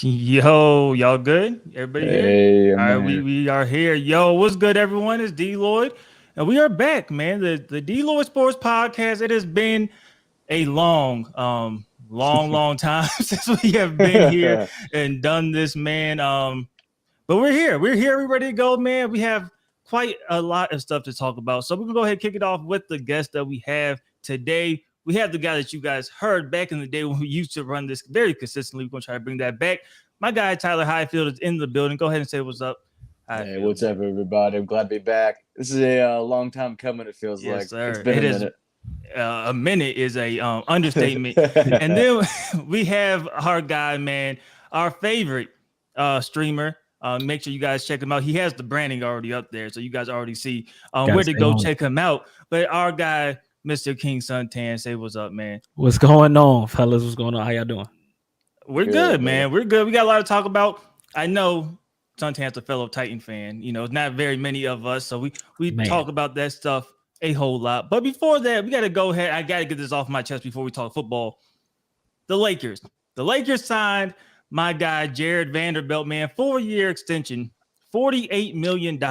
Yo, y'all good? Everybody here? Hey, All right, man. we are here. Yo, what's good, everyone? It's D Lloyd, and we are back, man. The D Lloyd Sports Podcast. It has been a long time since we have been here and done this, man. But we're here. We're here. We're ready to go, man. We have quite a lot of stuff to talk about. So we're gonna go ahead and kick it off with the guest that we have today. We have the guy that you guys heard back in the day when we used to run this very consistently. We're gonna try to bring that back. My guy Tyler Highfield is in the building. Go ahead and say what's up. Hey, what's up, everybody? I'm glad to be back. This is a long time coming, it feels Yes, like. sir. It's been a minute. A minute is a understatement. And then we have our guy, man, our favorite streamer. Make sure you guys check him out. He has the branding already up there, so you guys already see where to go check him out. But our guy, Mr. King Suntan, say what's up, man. What's going on, fellas? What's going on? How y'all doing? We're good, man. We're good. We got a lot to talk about. I know Suntan's a fellow Titan fan. You know, it's not very many of us, so we talk about that stuff a whole lot. But before that, we got to go ahead. I got to get this off my chest before we talk football. The Lakers signed my guy Jared Vanderbilt, man, 4-year extension, $48 million.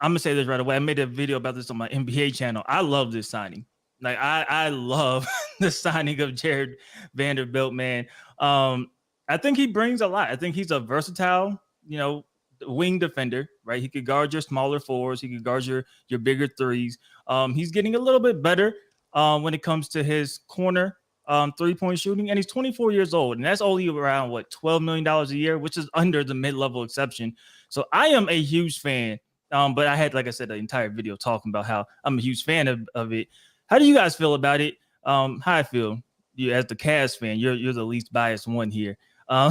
I'm gonna say this right away. I made a video about this on my NBA channel. I love this signing. Like I love the signing of Jared Vanderbilt, man. I think he brings a lot. I think he's a versatile, wing defender, right? He could guard your smaller fours. He could guard your bigger threes. He's getting a little bit better when it comes to his corner three-point shooting, and he's 24 years old, and that's only around $12 million a year, which is under the mid-level exception. So I am a huge fan. But I had, like I said, the entire video talking about how I'm a huge fan of it. How do you guys feel about it? How I feel, you as the Cavs fan, you're the least biased one here. How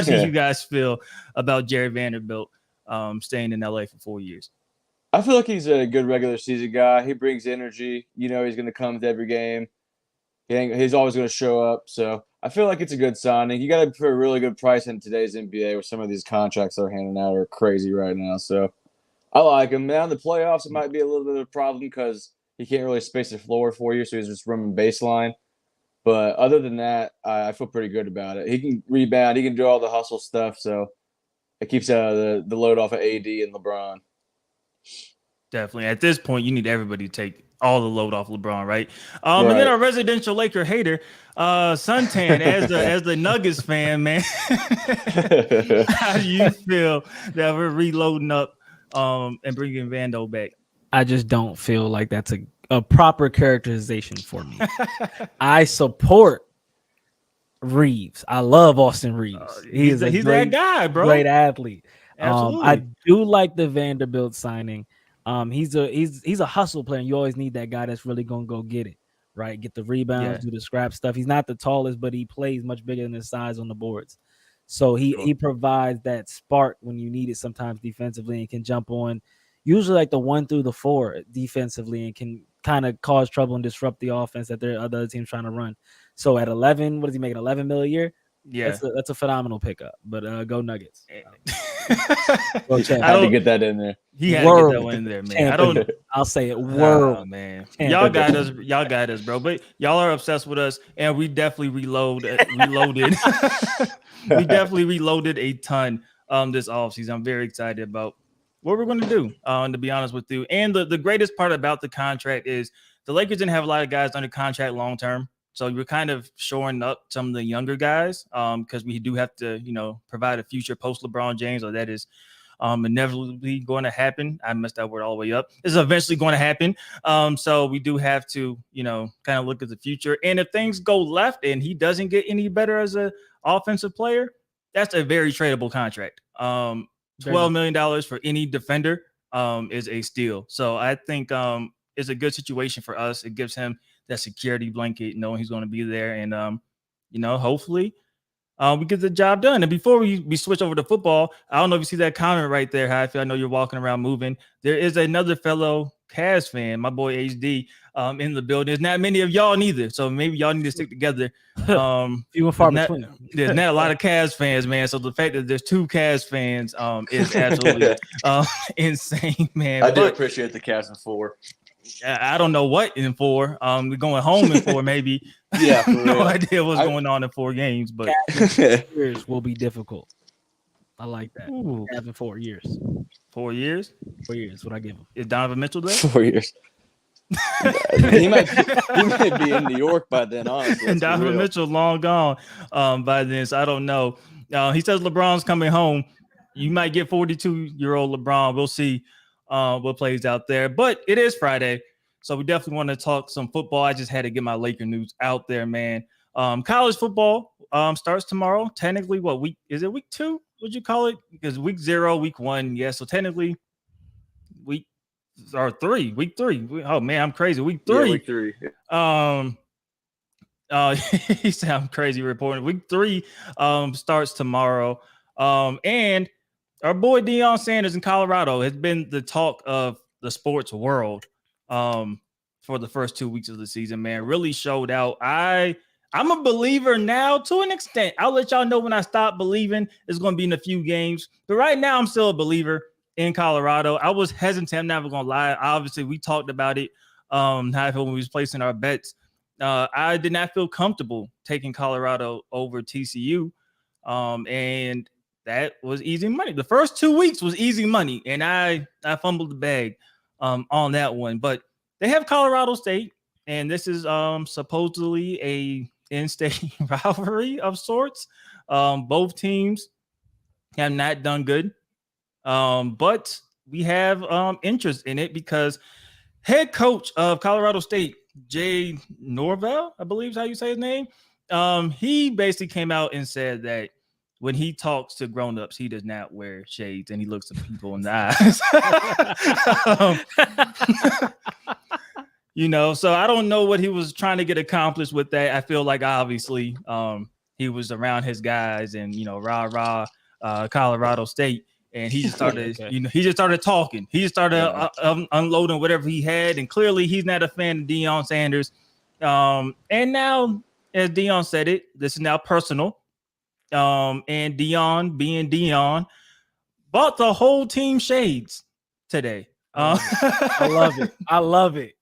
do you guys feel about Jared Vanderbilt staying in LA for 4 years? I feel like he's a good regular season guy. He brings energy. He's going to come to every game. He's always going to show up. So I feel like it's a good signing. You got to put a really good price in today's NBA, where some of these contracts they're handing out are crazy right now. So I like him. Now in the playoffs, it might be a little bit of a problem because he can't really space the floor for you, so he's just running baseline. But other than that, I feel pretty good about it. He can rebound. He can do all the hustle stuff, so it keeps the load off of AD and LeBron. Definitely. At this point, you need everybody to take all the load off LeBron, right? And then our residential Laker hater, Suntan, as the Nuggets fan, man, how do you feel that we're reloading up and bringing Vando back? I just don't feel like that's a proper characterization for me. I support Reeves. I love Austin Reeves. He's that guy, bro. Great athlete. Absolutely. I do like the Vanderbilt signing. He's a hustle player. And you always need that guy that's really gonna go get it, right? Get the rebounds, do the scrap stuff. He's not the tallest, but he plays much bigger than his size on the boards. So he provides that spark when you need it sometimes defensively, and can jump on usually like the 1 through the 4 defensively, and can kind of cause trouble and disrupt the offense that their other teams trying to run. So at 11, what is he making? 11 million a year? Yeah, that's a phenomenal pickup. But go Nuggets. I had to get that in there. He had to get that one in there, man. I'll say it. World, man. Y'all got us, bro. But y'all are obsessed with us, and we definitely reloaded. We definitely reloaded a ton this offseason. I'm very excited about what we're going to do, to be honest with you. And the greatest part about the contract is the Lakers didn't have a lot of guys under contract long term. So we're kind of shoring up some of the younger guys because we do have to, provide a future post LeBron James, or that is inevitably going to happen. I messed that word all the way up. This is eventually going to happen. So we do have to, kind of look at the future. And if things go left and he doesn't get any better as an offensive player, that's a very tradable contract. $12 million for any defender is a steal. So I think it's a good situation for us. It gives him that security blanket, knowing he's going to be there. And, hopefully we get the job done. And before we switch over to football, I don't know if you see that comment right there, Highfield. I know you're walking around moving. There is another fellow Cavs fan, my boy HD, in the building. There's not many of y'all neither, so maybe y'all need to stick together. Few and far between. There's not a lot of Cavs fans, man. So the fact that there's 2 Cavs fans is absolutely insane, man. I do appreciate the Cavs in 4. I don't know what in 4. We're going home in 4, maybe. Yeah, for no real. idea what's going on in 4 games, but years will be difficult. I like that. Ooh. Having 4 years. 4 years? 4 years, what I give him. Is Donovan Mitchell there? 4 years. he might be in New York by then, honestly. And Donovan Mitchell long gone by then, so I don't know. He says LeBron's coming home. You might get 42-year-old LeBron. We'll see what plays out there. But it is Friday, so we definitely want to talk some football. I just had to get my Laker news out there, man. College football starts tomorrow. Technically, what week is it? Week 2? Would you call it? Because week 0, week 1, yeah. So technically, week 3. Oh man, I'm crazy. Week 3. Yeah, week 3. He said I'm crazy reporting. Week 3 starts tomorrow. And our boy Deion Sanders in Colorado has been the talk of the sports world for the first 2 weeks of the season, man. Really showed out. I'm a believer now to an extent. I'll let y'all know when I stop believing. It's going to be in a few games. But right now, I'm still a believer in Colorado. I was hesitant. I'm never going to lie. Obviously, we talked about it how I felt when we was placing our bets. I did not feel comfortable taking Colorado over TCU. And that was easy money. The first 2 weeks was easy money. And I fumbled the bag on that one. But they have Colorado State. And this is supposedly a in-state rivalry of sorts. Both teams have not done good. But we have interest in it because head coach of Colorado State, Jay Norvell, I believe is how you say his name. He basically came out and said that when he talks to grown-ups, he does not wear shades and he looks at people in the eyes. So I don't know what he was trying to get accomplished with that. I feel like obviously he was around his guys and, Colorado State. And he just started, he just started talking. He just started unloading whatever he had. And clearly he's not a fan of Deion Sanders. And now, as Deion said it, this is now personal. And Deion, being Deion, bought the whole team shades today. I love it. I love it.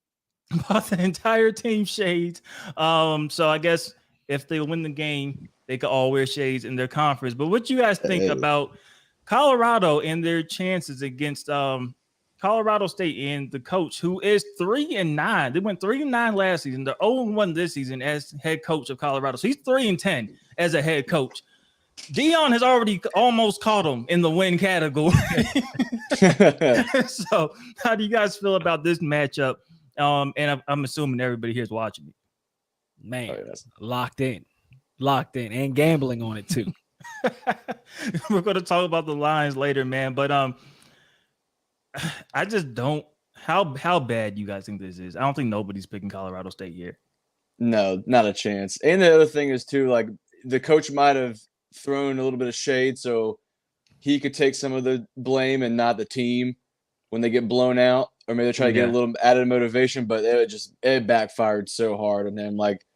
Bought the entire team shades. So I guess if they win the game, they could all wear shades in their conference. But what you guys think about Colorado and their chances against Colorado State and the coach who is 3-9? They went 3-9 last season. They're 0-1 this season as head coach of Colorado. So he's 3-10 as a head coach. Deion has already almost caught him in the win category. So how do you guys feel about this matchup? And I'm assuming everybody here is watching it. Man, locked in, and gambling on it too. We're going to talk about the lines later, man. But I just don't. How bad you guys think this is? I don't think nobody's picking Colorado State here. No, not a chance. And the other thing is too, like the coach might have thrown a little bit of shade so he could take some of the blame and not the team when they get blown out. Or maybe they're trying to get a little added motivation, but it backfired so hard on them. Like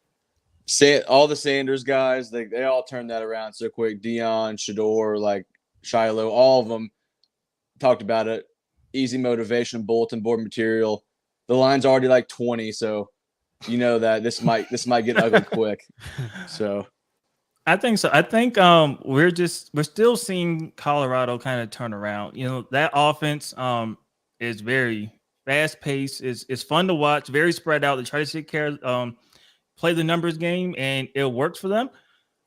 all the Sanders guys, they all turned that around so quick. Deion, Shador, like Shiloh, all of them talked about it. Easy motivation, bulletin board material. The line's already like 20, so you know that this might get ugly quick. So I think so. I think we're still seeing Colorado kind of turn around. That offense is very fast paced. It's fun to watch. Very spread out. They try to take care of play the numbers game, and it works for them.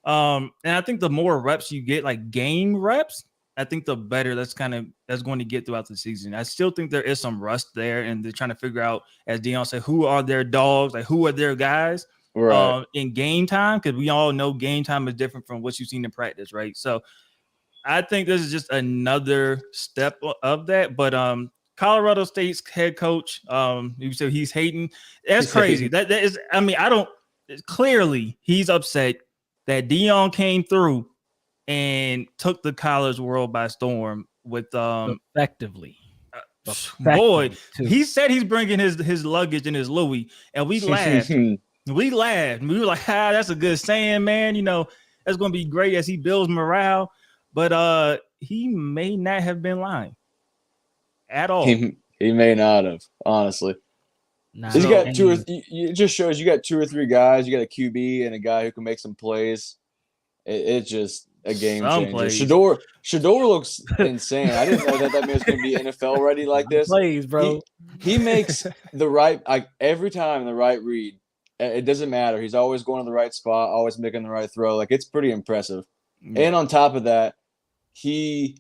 And I think the more reps you get, like game reps, I think the better that's going to get throughout the season. I still think there is some rust there, and they're trying to figure out, as Deion said, who are their dogs, like who are their guys in game time, because we all know game time is different from what you've seen in practice, right? So I think this is just another step of that. But Colorado State's head coach, you said he's hating. That's crazy. That is, I mean, clearly he's upset that Deion came through and took the college world by storm with effectively. Boy, he said he's bringing his luggage and his Louis, and we laughed. We laughed. We were like, that's a good saying, man. That's going to be great as he builds morale. But he may not have been lying at all. He may not have, honestly. Nah, You got it just shows you got 2 or 3 guys. You got a QB and a guy who can make some plays. It's just a game changer. Shador looks insane. I didn't know that man was going to be NFL ready like this. Plays, bro. He makes the right every time the right read. It doesn't matter. He's always going to the right spot, always making the right throw. Like, it's pretty impressive. Yeah. And on top of that, he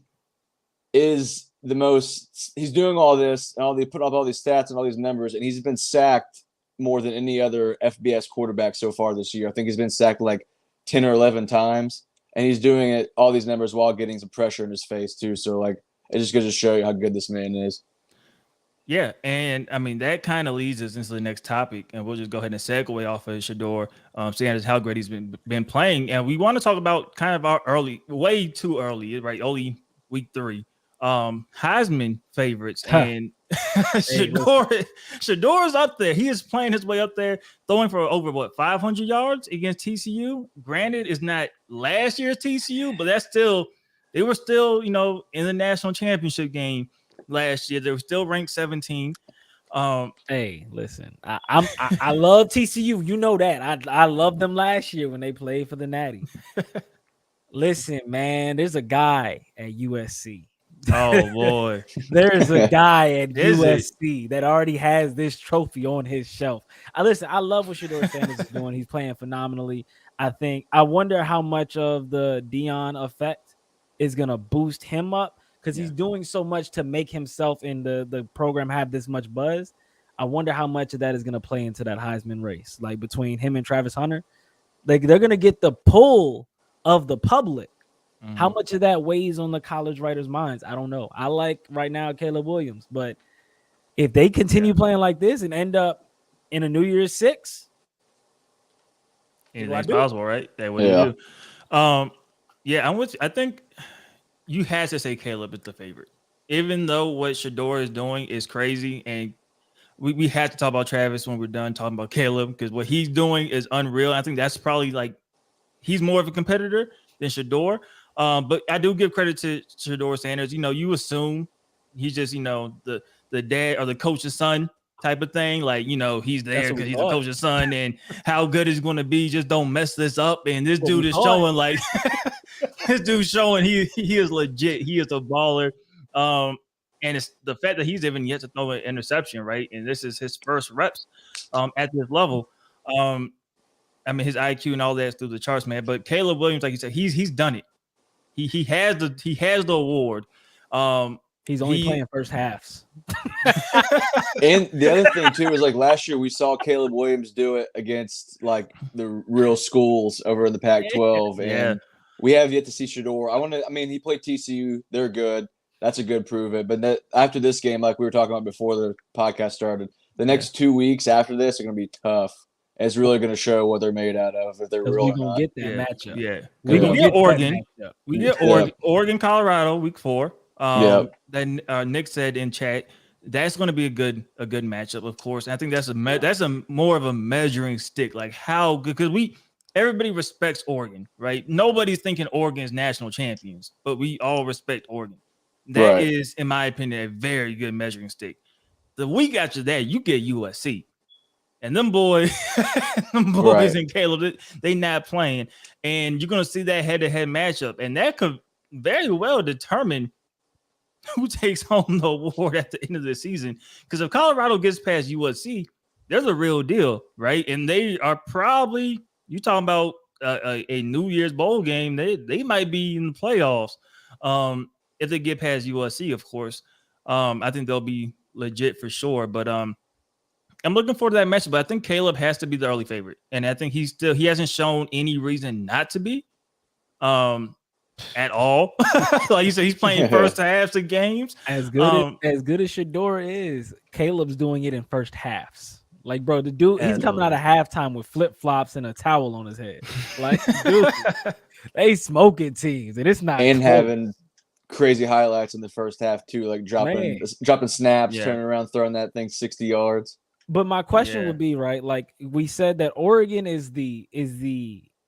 is he's doing all this and put up all these stats and all these numbers, and he's been sacked more than any other FBS quarterback so far this year. I think he's been sacked like 10 or 11 times, and he's doing it all these numbers while getting some pressure in his face too. So like, it just goes to show you how good this man is. Yeah, and I mean that kind of leads us into the next topic, and we'll just go ahead and segue off of Shador, seeing as how great he's been playing, and we want to talk about kind of our way too early, right? Only week 3, Heisman favorites, and Shador is up there. He is playing his way up there, throwing for over 500 yards against TCU. Granted, it's not last year's TCU, but they were still in the national championship game. Last year, they were still ranked 17. Hey, listen, I love TCU. You know that. I loved them last year when they played for the Natty. Listen, man, there's a guy at USC. Oh boy, there's a guy at USC that already has this trophy on his shelf. I love what Shador Sanders is doing. He's playing phenomenally. I wonder how much of the Deion effect is gonna boost him up. Because he's doing so much to make himself in the program have this much buzz. I wonder how much of that is going to play into that Heisman race. Like between him and Travis Hunter, like they're going to get the pull of the public. Mm-hmm. How much of that weighs on the college writers' minds? I don't know. I like right now Caleb Williams, but if they continue playing like this and end up in a New Year's 6, anything's possible, right? That what you do. Yeah, I'm with you. I think you had to say Caleb is the favorite, even though what Shador is doing is crazy. And we had to talk about Travis when we're done talking about Caleb, because what he's doing is unreal. I think that's probably like he's more of a competitor than Shador. But I do give credit to Shador Sanders. You assume he's just, the dad or the coach's son type of thing. Like, he's there because he's the coach's son, and how good he's going to be. Just don't mess this up. And this dude is showing like this dude's showing he is legit. He is a baller. And it's the fact that he's even yet to throw an interception, right? And this is his first reps at this level. I mean, his IQ and all that's through the charts, man. But Caleb Williams, like you said, he's done it. He has the award. He's only playing first halves. And the other thing too is like last year we saw Caleb Williams do it against like the real schools over in the Pac-12, and we have yet to see Shador. He played TCU. They're good. That's a good prove it. But after this game, like we were talking about before the podcast started, the next 2 weeks after this are going to be tough. It's really going to show what they're made out of, if they're real or not. We're going to get that matchup. Yeah. We're going to get Oregon. We get Oregon, Colorado, week 4. Then Nick said in chat, that's going to be a good matchup, of course. And I think that's a more of a measuring stick, like how good, because everybody respects Oregon, right? Nobody's thinking Oregon's national champions, but we all respect Oregon. That is, in my opinion, a very good measuring stick. The week after that, you get USC. And them boys and Caleb, they not playing. And you're going to see that head-to-head matchup. And that could very well determine who takes home the award at the end of the season. Because if Colorado gets past USC, they're the real deal, right? And they are probably, you talking about a New Year's bowl game, they might be in the playoffs. If they get past USC, of course. I think they'll be legit for sure. But I'm looking forward to that matchup. But I think Caleb has to be the early favorite. And I think he hasn't shown any reason not to be. At all. Like you said, he's playing first halves of games. As good as Shador is, Caleb's doing it in first halves. Like, bro, the dude, he's coming out of halftime with flip-flops and a towel on his head. Like, dude, they smoking teams, and it's not having crazy highlights in the first half too, like dropping snaps, turning around, throwing that thing 60 yards. But my question would be, right, like we said that Oregon is the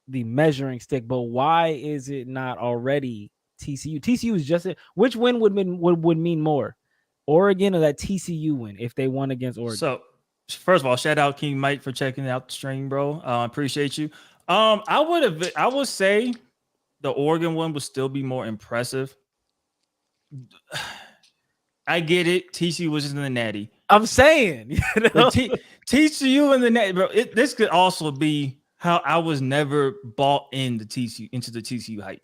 measuring stick, but why is it not already TCU? TCU is just which win would mean more, Oregon or that TCU win if they won against Oregon? So First of all, shout out King Mike for checking out the stream, bro. Appreciate you. I would say the Oregon one would still be more impressive. I get it. TCU was just in the Natty. I'm saying, TCU in the Natty, bro. This could also be how I was never bought into the TCU hype,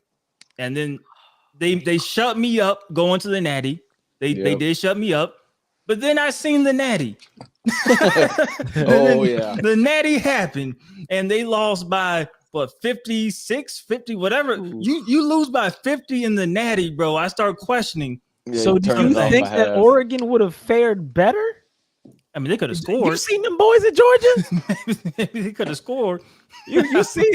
and then they shut me up going to the Natty. They did shut me up, but then I seen the Natty. The Natty happened, and they lost by what 56, 50, whatever. Ooh. You lose by 50 in the Natty, bro. I start questioning. Yeah, so do you think that Oregon would have fared better? I mean, they could have scored. You seen them boys at Georgia? Maybe they could have scored. You see?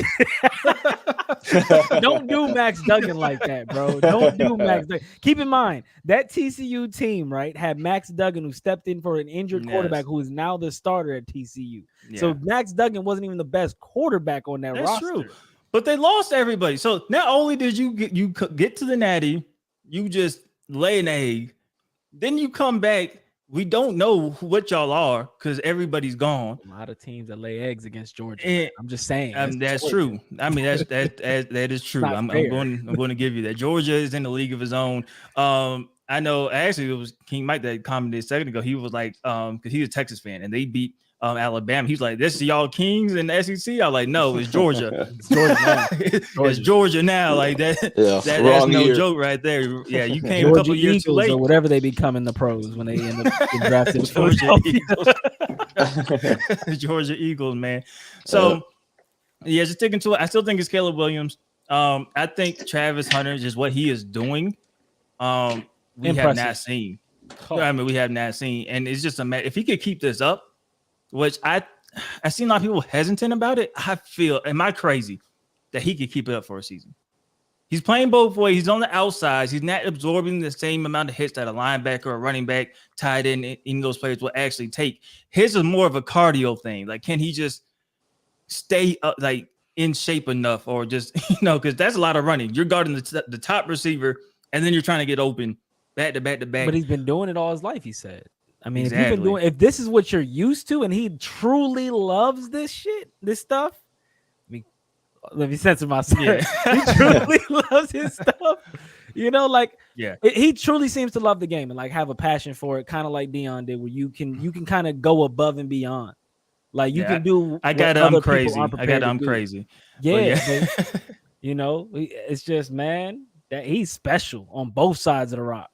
Don't do Max Duggan like that, bro. Don't do Max Duggan. Keep in mind, that TCU team, right, had Max Duggan who stepped in for an injured quarterback who is now the starter at TCU. Yeah. So Max Duggan wasn't even the best quarterback on that roster. That's true. But they lost everybody. So not only did you get to the Natty, you just lay an egg. Then you come back. We don't know what y'all are because everybody's gone. A lot of teams that lay eggs against Georgia. I'm just saying. That's true. I mean, that is true. I'm going to give you that. Georgia is in the league of his own. I know. Actually, it was King Mike that commented a second ago. He was like, because he's a Texas fan, and they beat Alabama. He's like, this is y'all Kings in the SEC. I was like, no, it's Georgia. It's Georgia now. It's Georgia now. Like that. Yeah, that's no joke right there. Yeah, you came Georgia a couple years too late, or whatever they become in the pros when they end up drafted. Georgia Eagles. Georgia Eagles, man. So yeah, just sticking to it. I still think it's Caleb Williams. I think Travis Hunter, just what he is doing, we have not seen. I mean, we have not seen, and it's just a matter if he could keep this up. Which I seen a lot of people hesitant about it. I feel, am I crazy that he could keep it up for a season? He's playing both ways. He's on the outsides. He's not absorbing the same amount of hits that a linebacker or a running back tied in those players will actually take. His is more of a cardio thing. Like, can he just stay up, like in shape enough, or just because that's a lot of running. You're guarding the top receiver, and then you're trying to get open back to back to back. But he's been doing it all his life. He said. I mean, exactly. If this is what you're used to, and he truly loves this stuff. Let me censor myself. Yeah. He truly loves his stuff. He truly seems to love the game and like have a passion for it, kind of like Deion did, where you can kind of go above and beyond. Like you can do. I'm crazy. Yeah. It's just, man, that he's special on both sides of the rock.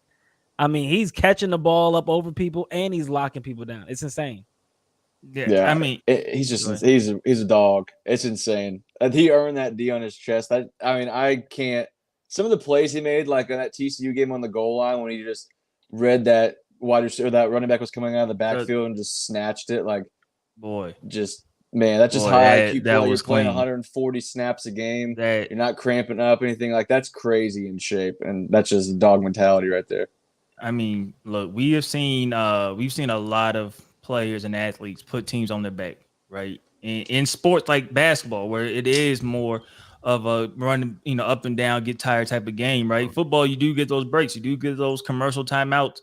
I mean, he's catching the ball up over people and he's locking people down. It's insane. Yeah. I mean, he's a dog. It's insane. And he earned that D on his chest. I can't. Some of the plays he made, like on that TCU game on the goal line, when he just read that wide receiver, that running back was coming out of the backfield and just snatched it. Like, boy, just man, that's just high IQ. That was playing 140 snaps a game. You're not cramping up anything. Like, that's crazy in shape, and that's just dog mentality right there. I mean, look, we've seen a lot of players and athletes put teams on their back, right? In sports like basketball, where it is more of a run, up and down, get tired type of game, right? Football, you do get those breaks, you do get those commercial timeouts.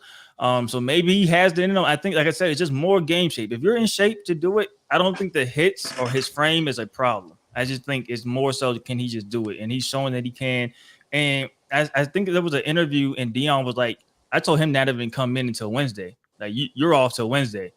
So maybe he has the, I think, like I said, it's just more game shape. If you're in shape to do it, I don't think the hits or his frame is a problem. I just think it's more so, can he just do it? And he's showing that he can. And I think there was an interview and Deion was like, I told him not even come in until Wednesday. Like, you're off till Wednesday.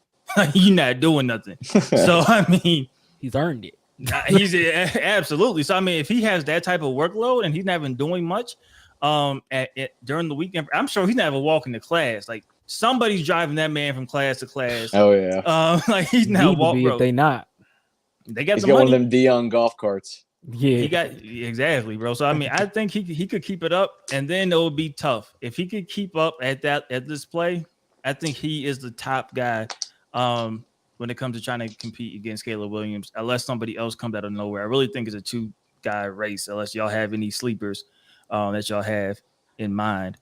You're not doing nothing. So, I mean, he's earned it. He's absolutely. So, I mean, if he has that type of workload and he's not even doing much during the weekend, I'm sure he's not even walking to class. Like, somebody's driving that man from class to class. Oh, yeah. Like, he's not walking. If they not. They got he's the got money. One of them Deion golf carts. Yeah, he got exactly, bro. So I mean, I think he could keep it up, and then it would be tough if he could keep up at this play. I think he is the top guy when it comes to trying to compete against Caleb Williams, unless somebody else comes out of nowhere. I really think it's a 2-guy race, unless y'all have any sleepers that y'all have in mind.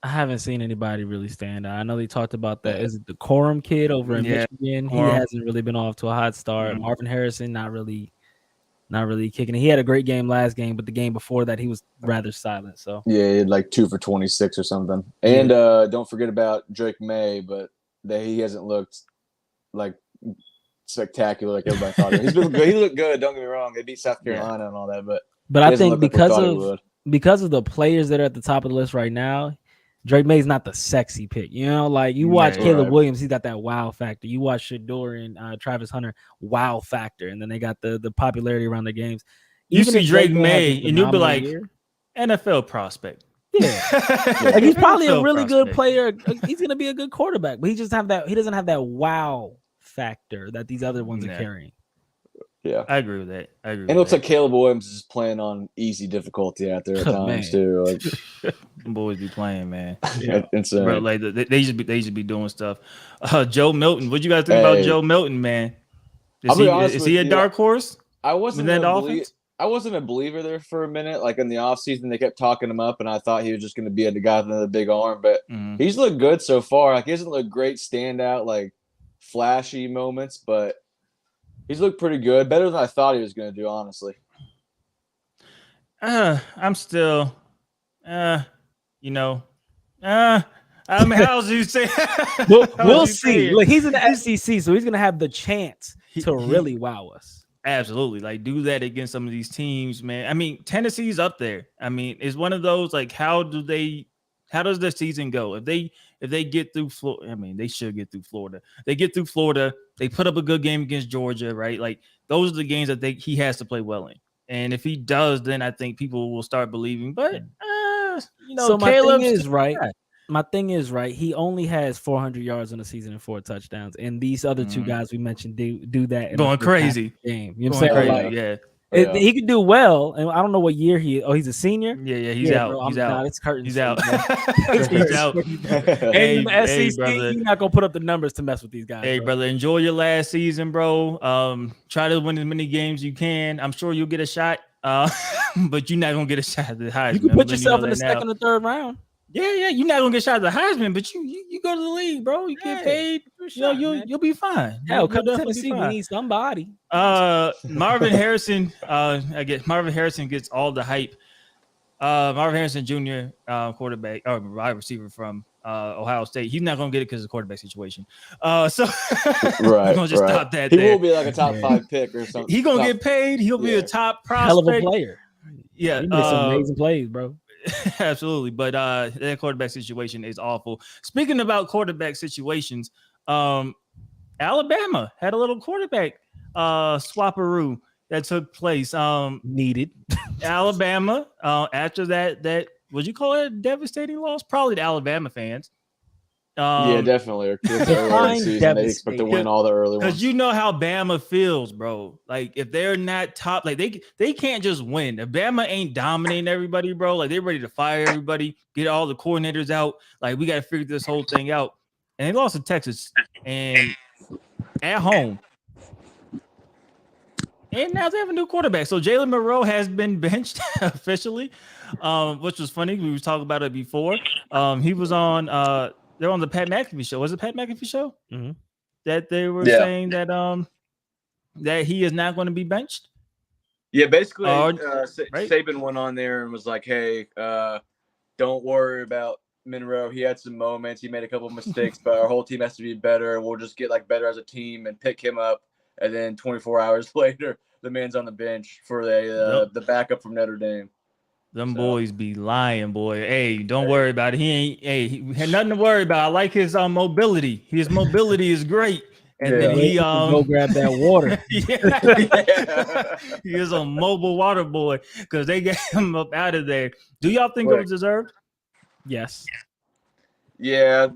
I haven't seen anybody really stand out. I know they talked about that. Is it the Corum kid over in Michigan? He hasn't really been off to a hot start. Mm-hmm. Marvin Harrison, not really kicking it. He had a great game last game, but the game before that, he was rather silent. So yeah, he had like 2 for 26 or something. And don't forget about Drake May, but he hasn't looked like spectacular like everybody thought. He's been good. He looked good. Don't get me wrong. They beat South Carolina and all that, but I think because of the players that are at the top of the list right now, Drake May's not the sexy pick. You know, like you watch Caleb Williams, he's got that wow factor. You watch Shador and Travis Hunter, wow factor, and then they got the popularity around the games. You see Drake May, and you'll be like, NFL prospect. Yeah, like he's probably a really good player. He's gonna be a good quarterback, but he doesn't have that wow factor that these other ones are carrying. Yeah, I agree with that. And it looks like Caleb Williams is playing on easy difficulty out there at times too. Like, boys be playing, man. Yeah, insane. Bro, like they should be doing stuff. Joe Milton, what you guys think about Joe Milton, man? Is he a dark horse? I wasn't a believer there for a minute. Like in the offseason, they kept talking him up, and I thought he was just going to be the guy with another big arm. But he's looked good so far. Like he hasn't looked great, standout, like flashy moments, but he's looked pretty good, better than I thought he was going to do, honestly. I'm still, I mean, how's you say? We'll see. Look, he's in the SEC, so he's going to have the chance to really wow us. Absolutely. Like, do that against some of these teams, man. I mean, Tennessee's up there. I mean, it's one of those, like, how does the season go? If they get through Florida, I mean, they should get through Florida. They get through Florida, they put up a good game against Georgia, right? Like, those are the games that he has to play well in. And if he does, then I think people will start believing. But, so my thing is, right, he only has 400 yards in the season and 4 touchdowns. And these other two guys we mentioned do that. Going crazy. Game. You know what I'm saying? Crazy, He could do well. And I don't know what year he's a senior? Yeah, he's out. Bro, he's out. Nah, it's curtains. He's out. He's out. Hey, SEC, brother. You're not going to put up the numbers to mess with these guys. Hey, brother, enjoy your last season, bro. Try to win as many games you can. I'm sure you'll get a shot, but you're not going to get a shot at the Heisman. You can put yourself in the second or third round. Yeah, you're not gonna get shot at the Heisman, but you go to the league, bro. You get paid. You'll be fine. Hell, come to Tennessee. We need somebody. Marvin Harrison. I guess Marvin Harrison gets all the hype. Marvin Harrison Jr., quarterback or wide receiver from Ohio State. He's not gonna get it because of the quarterback situation. So we're gonna just stop that. He will be like a top 5 pick or something. He's gonna get paid. He'll be a top prospect. Hell of a player. Yeah, he made some amazing plays, bro. Absolutely, but that quarterback situation is awful. Speaking about quarterback situations, Alabama had a little quarterback swapperoo that took place. Needed Alabama after that would you call it a devastating loss? Probably to Alabama fans. Yeah, definitely. They expect to win all the early ones. Because you know how Bama feels, bro. Like if they're not top, like they can't just win. If Bama ain't dominating everybody, bro, like they're ready to fire everybody, get all the coordinators out. Like we got to figure this whole thing out. And they lost to Texas and at home. And now they have a new quarterback. So Jalen Monroe has been benched officially, which was funny. We were talking about it before. He was on they're on the Pat McAfee show. Was it Pat McAfee show? Mm-hmm. That they were saying that that he is not going to be benched? Yeah, basically Saban went on there and was like, hey, don't worry about Monroe. He had some moments. He made a couple of mistakes, but our whole team has to be better, and we'll just get better as a team and pick him up. And then 24 hours later, the man's on the bench for the backup from Notre Dame. Them boys be lying, boy. Hey, don't worry about it. He had nothing to worry about. I like his mobility. His mobility is great. And then he go grab that water. He is a mobile water boy because they got him up out of there. Do y'all think it was deserved? Yes. Yeah,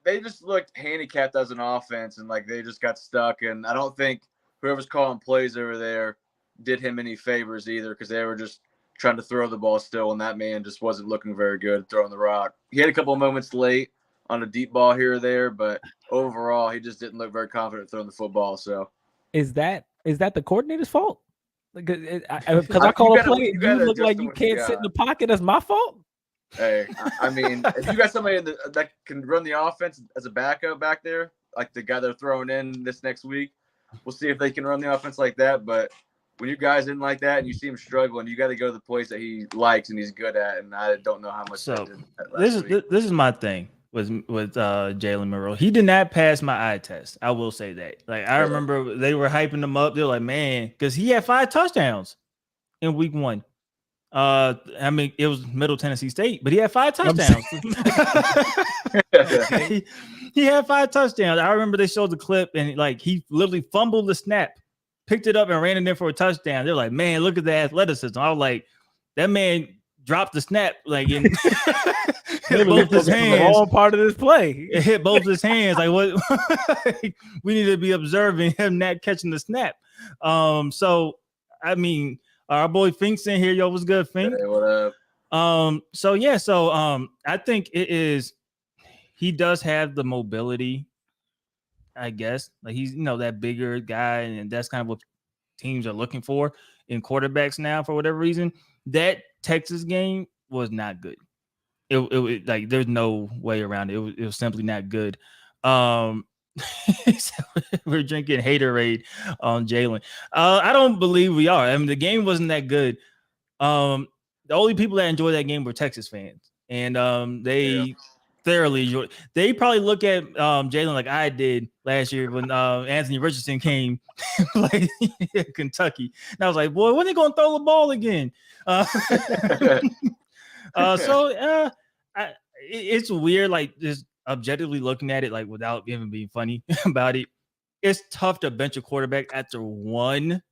they just looked handicapped as an offense, and they just got stuck. And I don't think whoever's calling plays over there did him any favors either, because they were just trying to throw the ball still, and that man just wasn't looking very good throwing the rock. He had a couple of moments late on a deep ball here or there, but overall he just didn't look very confident throwing the football. So is that the coordinator's fault? Because I call a play, you look like you can't sit in the pocket. That's my fault. Hey, I mean, if you got somebody that can run the offense as a backup back there, like the guy they're throwing in this next week, we'll see if they can run the offense like that. But when you guys in like that and you see him struggling, you got to go to the place that he likes and he's good at. And I don't know how much. So this is my thing. with Jalen Monroe. He did not pass my eye test. I will say that. Like I remember they were hyping him up. They're like, man, because he had 5 touchdowns in week 1. I mean, it was Middle Tennessee State, but he had 5 touchdowns. he had 5 touchdowns. I remember they showed the clip and like he literally fumbled the snap, picked it up and ran it in for a touchdown. They're like, man, look at the athleticism. I was like, that man dropped the snap like in both his hands. All part of this play. It hit both his hands. Like what? We need to be observing him not catching the snap. So I mean, our boy Fink's in here. Yo, what's good, Fink? Hey, what up? So I think it is. He does have the mobility, I guess. Like he's that bigger guy, and that's kind of what teams are looking for in quarterbacks now for whatever reason. That Texas game was not good. It like there's no way around it. It was simply not good. We're drinking haterade on Jalen. I don't believe we are. I mean, the game wasn't that good. The only people that enjoyed that game were Texas fans, and they thoroughly enjoyed. They probably look at Jalen like I did last year when Anthony Richardson came like Kentucky, and I was like, boy, when are they gonna throw the ball again? It's weird, like just objectively looking at it, like without even being funny about it. It's tough to bench a quarterback after one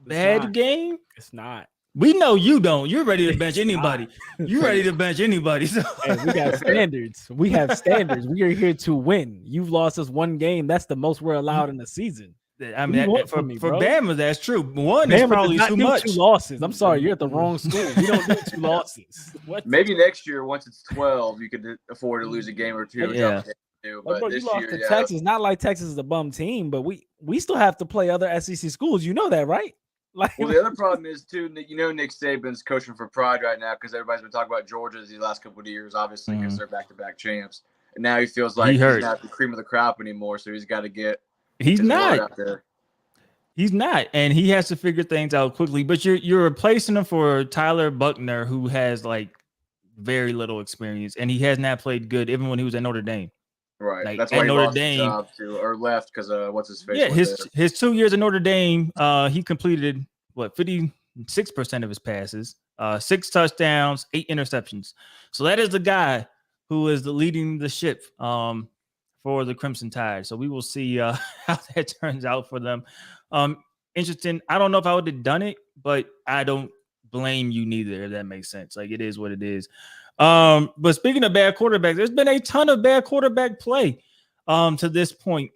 bad game. It's not. We know you don't. You're ready to bench anybody. You're ready to bench anybody. So. Hey, we got standards. We have standards. We are here to win. You've lost us 1 game. That's the most we're allowed in the season. I mean, for Bama, that's true. One Bama is probably too much. 2 losses. I'm sorry, you're at the wrong school. We don't do 2 losses. What? Maybe next year, once it's 12, you could afford to lose a game or 2. Yeah. But bro, this you lost year, to Texas. Not like Texas is a bum team, but we still have to play other SEC schools. You know that, right? Like, well, the other problem is too. Nick Saban's coaching for Pride right now because everybody's been talking about Georgia these last couple of years, obviously because they're back-to-back champs, and now he feels like he's not the cream of the crop anymore. So he's got to get. He's not out there. He's not, and he has to figure things out quickly. But you're replacing him for Tyler Buckner, who has like very little experience, and he has not played good even when he was at Notre Dame. Right, like, that's why he Notre lost Dame his job too, or left because what's his face? Yeah, his 2 years at Notre Dame, he completed 56% of his passes, 6 touchdowns, 8 interceptions. So that is the guy who is leading the ship for the Crimson Tide. So we will see how that turns out for them. Interesting. I don't know if I would have done it, but I don't blame you neither, if that makes sense. Like it is what it is. But speaking of bad quarterbacks, there's been a ton of bad quarterback play to this point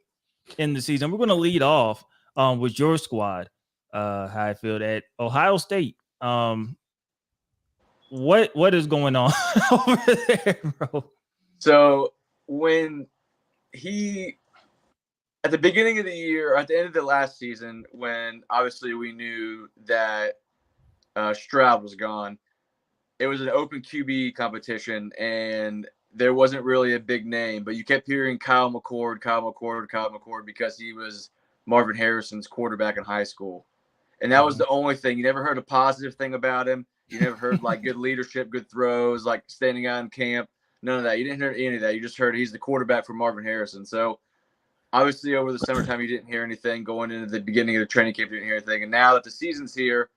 in the season. We're going to lead off with your squad, Highfield at Ohio State. What is going on over there, bro? So when at the beginning of the year, or at the end of the last season, when obviously we knew that Stroud was gone, it was an open QB competition, and there wasn't really a big name, but you kept hearing Kyle McCord because he was Marvin Harrison's quarterback in high school. And that was the only thing. You never heard a positive thing about him. You never heard like good leadership, good throws, like standing out in camp. None of that. You didn't hear any of that. You just heard he's the quarterback for Marvin Harrison. So obviously over the summertime, you didn't hear anything. Going into the beginning of the training camp, you didn't hear anything. And now that the season's here,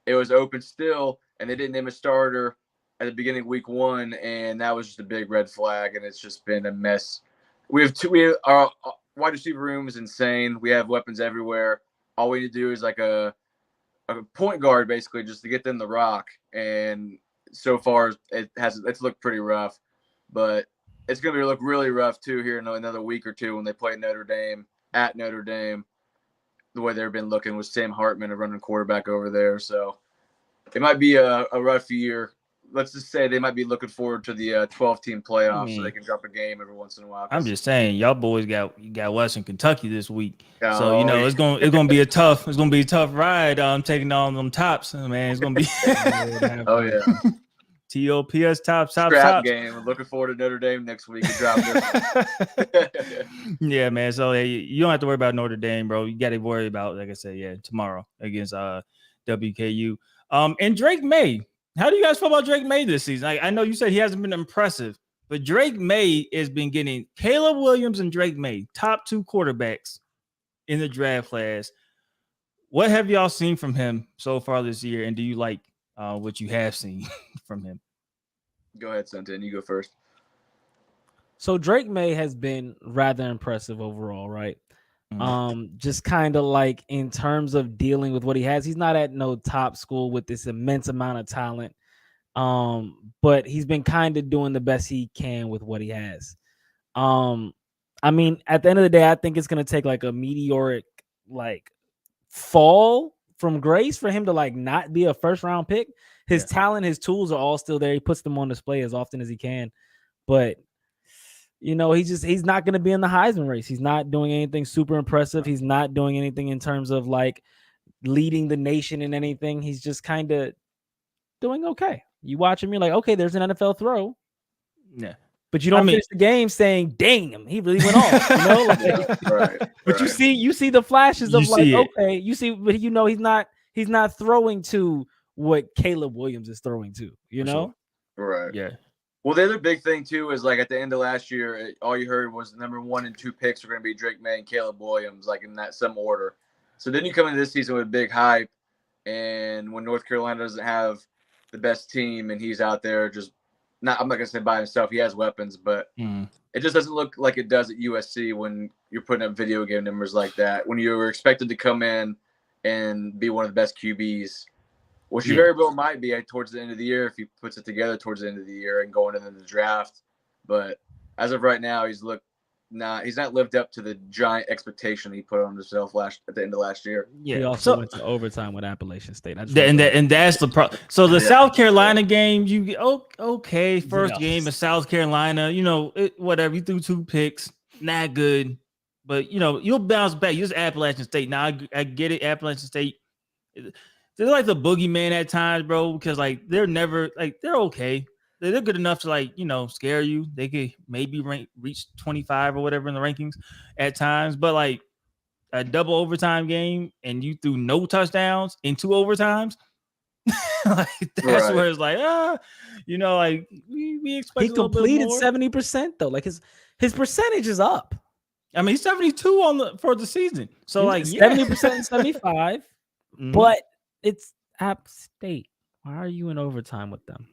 it was open still, and they didn't name a starter at the beginning of week 1, and that was just a big red flag, and it's just been a mess. Our wide receiver room is insane. We have weapons everywhere. All we need to do is like a point guard, basically, just to get them the rock. And so far, it's looked pretty rough, but it's going to look really rough too here in another week or 2 when they play Notre Dame at Notre Dame. The way they've been looking with Sam Hartman, a running quarterback over there. So it might be a rough year. Let's just say they might be looking forward to the 12-team playoffs so they can drop a game every once in a while. I'm just saying, y'all boys got Western Kentucky this week, so it's gonna be a tough ride. Taking on them tops, man. It's gonna be oh yeah. TOPS tops. Scrap game. I'm looking forward to Notre Dame next week. Yeah, man. So you don't have to worry about Notre Dame, bro. You got to worry about, like I said, tomorrow against WKU. And Drake May. How do you guys feel about Drake May this season? I know you said he hasn't been impressive, but Drake May has been getting Caleb Williams and Drake May, top 2 quarterbacks in the draft class. What have y'all seen from him so far this year, and do you like what you have seen from him? Go ahead, Suntan. You go first. So Drake May has been rather impressive overall, right? Just kind of like in terms of dealing with what he has, he's not at no top school with this immense amount of talent. But he's been kind of doing the best he can with what he has. I mean, at the end of the day, I think it's gonna take like a meteoric like fall from grace for him to like not be a first round pick. His talent, his tools are all still there. He puts them on display as often as he can, but you know, he's not going to be in the Heisman race. He's not doing anything super impressive. He's not doing anything in terms of like leading the nation in anything. He's just kind of doing okay. You watch him, you're like, okay, there's an NFL throw. Yeah. But you don't finish the game saying, "Damn, he really went off." You know, like, right. But you see the flashes of like, okay, you see, but you know, he's not throwing to what Caleb Williams is throwing to. You know, right? Yeah. Well, the other big thing too is like at the end of last year, all you heard was the number 1 and 2 picks are going to be Drake May and Caleb Williams, like in that some order. So then you come into this season with big hype, and when North Carolina doesn't have the best team and he's out there just I'm not going to say by himself, he has weapons, but it just doesn't look like it does at USC when you're putting up video game numbers like that. When you were expected to come in and be one of the best QBs. Which he very well might be towards the end of the year if he puts it together towards the end of the year and going into the draft. But as of right now, he's not lived up to the giant expectation he put on himself at the end of last year. Yeah. He also went to overtime with Appalachian State. And that's the problem. So the South Carolina game, you get okay, first game of South Carolina, you know, whatever. You threw 2 picks, not good, but you know you'll bounce back. You're just Appalachian State. Now I get it, Appalachian State. They're like the boogeyman at times, bro, because like they're never like they're okay. They're good enough to like, you know, scare you. They could maybe reach 25 or whatever in the rankings at times, but like a double overtime game and you threw no touchdowns in 2 overtimes. Like that's where it's like, you know, like we expect. He completed 70% though. Like his percentage is up. I mean, he's 72 for the season. So like 70% and 75, but it's App State. Why are you in overtime with them?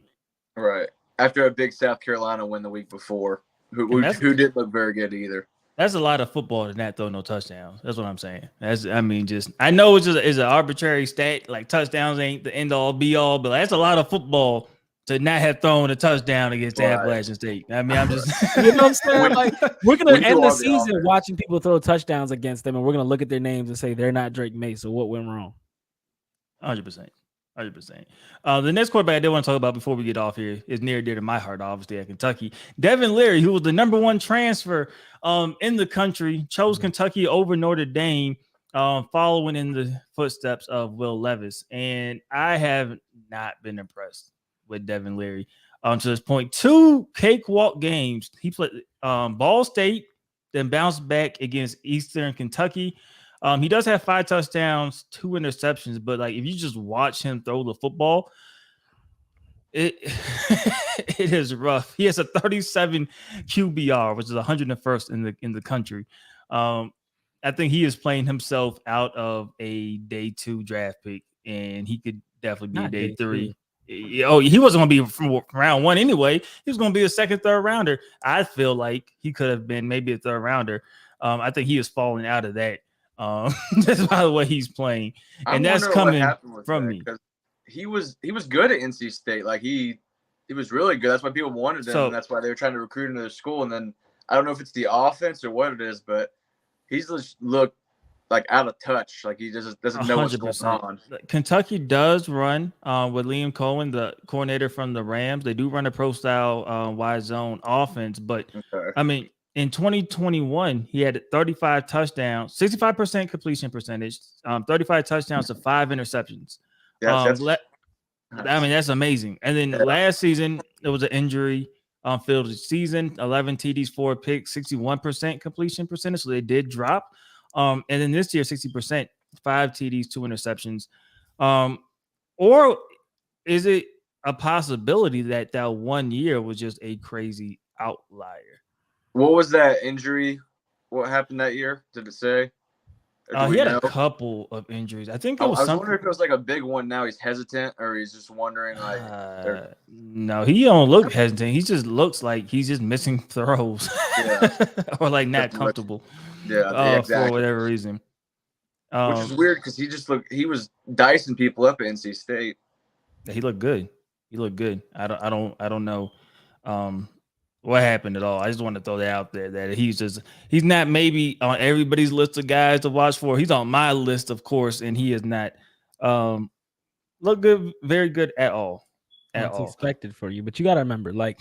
Right. After a big South Carolina win the week before, who didn't look very good either. That's a lot of football to not throw no touchdowns. That's what I'm saying. I know it's an arbitrary stat. Like touchdowns ain't the end all be all, but that's a lot of football to not have thrown a touchdown against Appalachian State. I mean, I'm just you know what I'm saying? Like we're gonna end the season watching people throw touchdowns against them, and we're gonna look at their names and say they're not Drake May. So what went wrong? 100%. The next quarterback I did want to talk about before we get off here is near and dear to my heart, obviously, at Kentucky. Devin Leary, who was the number 1 transfer in the country, chose Kentucky over Notre Dame, following in the footsteps of Will Levis. And I have not been impressed with Devin Leary to this point. 2 cakewalk games. He played Ball State, then bounced back against Eastern Kentucky. He does have 5 touchdowns, 2 interceptions, but like if you just watch him throw the football, it it is rough. He has a 37 QBR, which is 101st in the country. I think he is playing himself out of a day 2 draft pick, and he could definitely be a day 3. He wasn't going to be from round 1 anyway. He was going to be a second, third rounder. I feel like he could have been maybe a third rounder. I think he is falling out of that. Just by the way he's playing, and that's coming from me. He was good at NC State. Like he was really good. That's why people wanted him. And that's why they were trying to recruit him to their school. And then I don't know if it's the offense or what it is, but he's just looked like out of touch. Like he just doesn't know what's going on. Kentucky does run with Liam Cohen, the coordinator from the Rams. They do run a pro style wide zone offense, but I mean. In 2021, he had 35 touchdowns, 65% completion percentage, 35 touchdowns to 5 interceptions. I mean, that's amazing. And then last season, it was an injury filled season, 11 TDs, 4 picks, 61% completion percentage. So they did drop. And then this year, 60%, 5 TDs, 2 interceptions. Or is it a possibility that 1 year was just a crazy outlier. What was that injury? What happened that year? Did it say? He had a couple of injuries. I think it was I was something. wondering if it was like a big one. Now he's hesitant, or he's just wondering like. No, he don't look hesitant. He just looks like he's just missing throws, or like not comfortable. Yeah, exactly. For whatever reason. Which is weird because he was dicing people up at NC State. He looked good. I don't know what happened at all. I just want to throw that out there that he's not maybe on everybody's list of guys to watch for. He's on my list, of course, and he is not look good, very good at all. That's expected for you, but you got to remember, like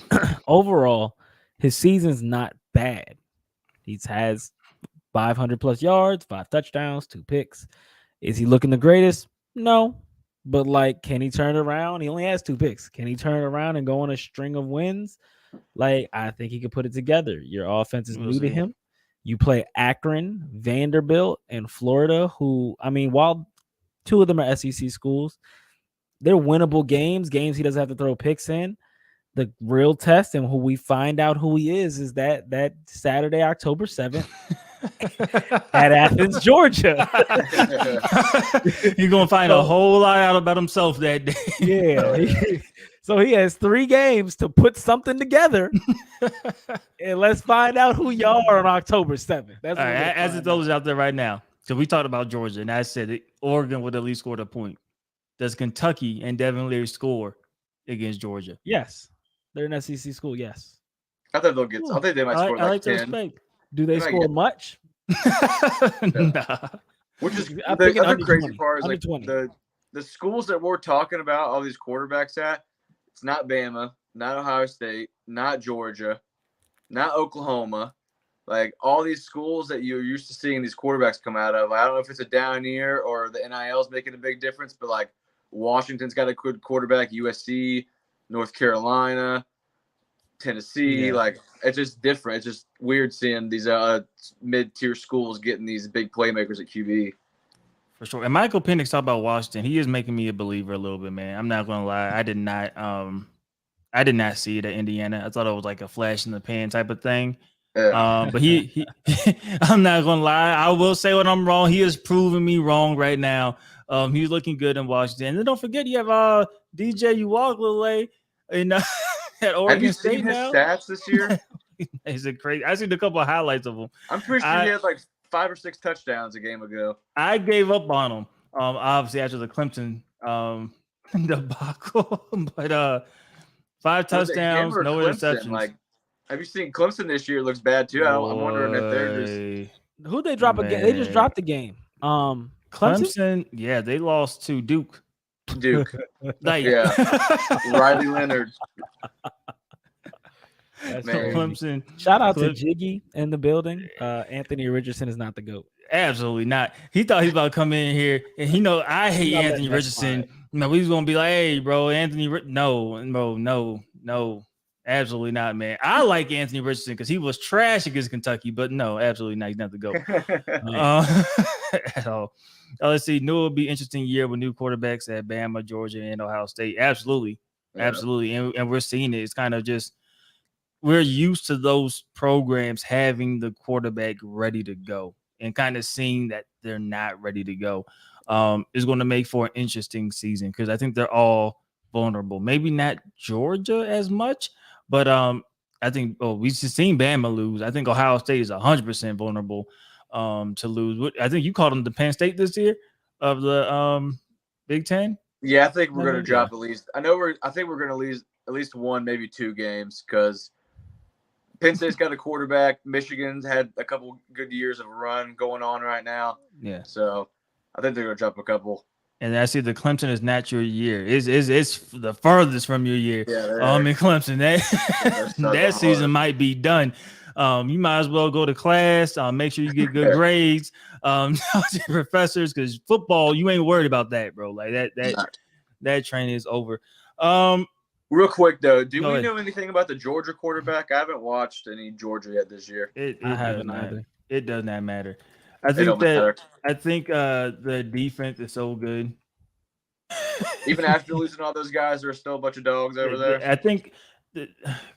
overall, his season's not bad. He has 500 plus yards, 5 touchdowns, 2 picks. Is he looking the greatest? No, but like, can he turn it around? He only has 2 picks. Can he turn it around and go on a string of wins? Like, I think he could put it together. Your offense is new to him. You play Akron, Vanderbilt, and Florida, who, I mean, while 2 of them are SEC schools, they're winnable games he doesn't have to throw picks in. The real test and who we find out who he is that Saturday, October 7th at Athens, Georgia. You're going to find a whole lot out about himself that day. Yeah. So he has 3 games to put something together. And let's find out who y'all are on October 7th. That's all right, as it throws out there right now. So we talked about Georgia, and I said Oregon would at least score a point. Does Kentucky and Devin Leary score against Georgia? Yes. They're an SEC school, yes. I think they'll get. I think they might score like 10. Do they score much? Nah. Which is the other crazy part is like the schools that we're talking about, all these quarterbacks at, it's not Bama, not Ohio State, not Georgia, not Oklahoma. Like all these schools that you're used to seeing these quarterbacks come out of. I don't know if it's a down year or the NIL is making a big difference, but like Washington's got a good quarterback, USC, North Carolina, Tennessee. Like it's just different. It's just weird seeing these mid-tier schools getting these big playmakers at QB. For sure. And Michael Penix talked about Washington. He is making me a believer a little bit, man. I'm not gonna lie. I did not see it at Indiana. I thought it was like a flash in the pan type of thing. But he I'm not gonna lie. I will say when I'm wrong. He is proving me wrong right now. He's looking good in Washington. And then don't forget you have DJ Uwaglele in at Oregon Have you State seen his now. stats this year? Is it crazy? I seen a couple of highlights of him. I'm pretty sure he had like 5 or 6 touchdowns a game ago. I gave up on him. Obviously after the Clemson debacle, but 5 touchdowns, no interceptions. Like, have you seen Clemson this year? It looks bad too. I'm wondering if they're just who they drop a game. They just dropped the game. Clemson, yeah, they lost to Duke. Like, yeah, Riley Leonard. Clemson. Shout out to Jiggy in the building. Anthony Richardson is not the GOAT. Absolutely not. He thought he was about to come in here, and I hate Anthony Richardson. No, we was gonna be like, hey, bro, no, absolutely not, man. I like Anthony Richardson because he was trash against Kentucky, but no, absolutely not. He's not the GOAT at all. Let's see. New will be interesting year with new quarterbacks at Bama, Georgia, and Ohio State. Absolutely. And we're seeing it. It's kind of just we're used to those programs having the quarterback ready to go and kind of seeing that they're not ready to go. Is going to make for an interesting season because I think they're all vulnerable. Maybe not Georgia as much, but I think we've seen Bama lose. I think Ohio State is 100% vulnerable to lose. I think you called them the Penn State this year of the Big Ten. Yeah, I think we're going to drop at least. I think we're going to lose at least 1, maybe 2 games because Penn State's got a quarterback. Michigan's had a couple good years of a run going on right now. Yeah. So I think they're going to drop a couple. And I see the Clemson is not your year. It's the furthest from your year. Yeah. In Clemson, that season might be done. You might as well go to class. Make sure you get good grades. Professors, because football, you ain't worried about that, bro. Like that train is over. Real quick though, do we know anything about the Georgia quarterback? I haven't watched any Georgia yet this year. I haven't either. It does not matter. I think the defense is so good. Even after losing all those guys, there are still a bunch of dogs over there. I think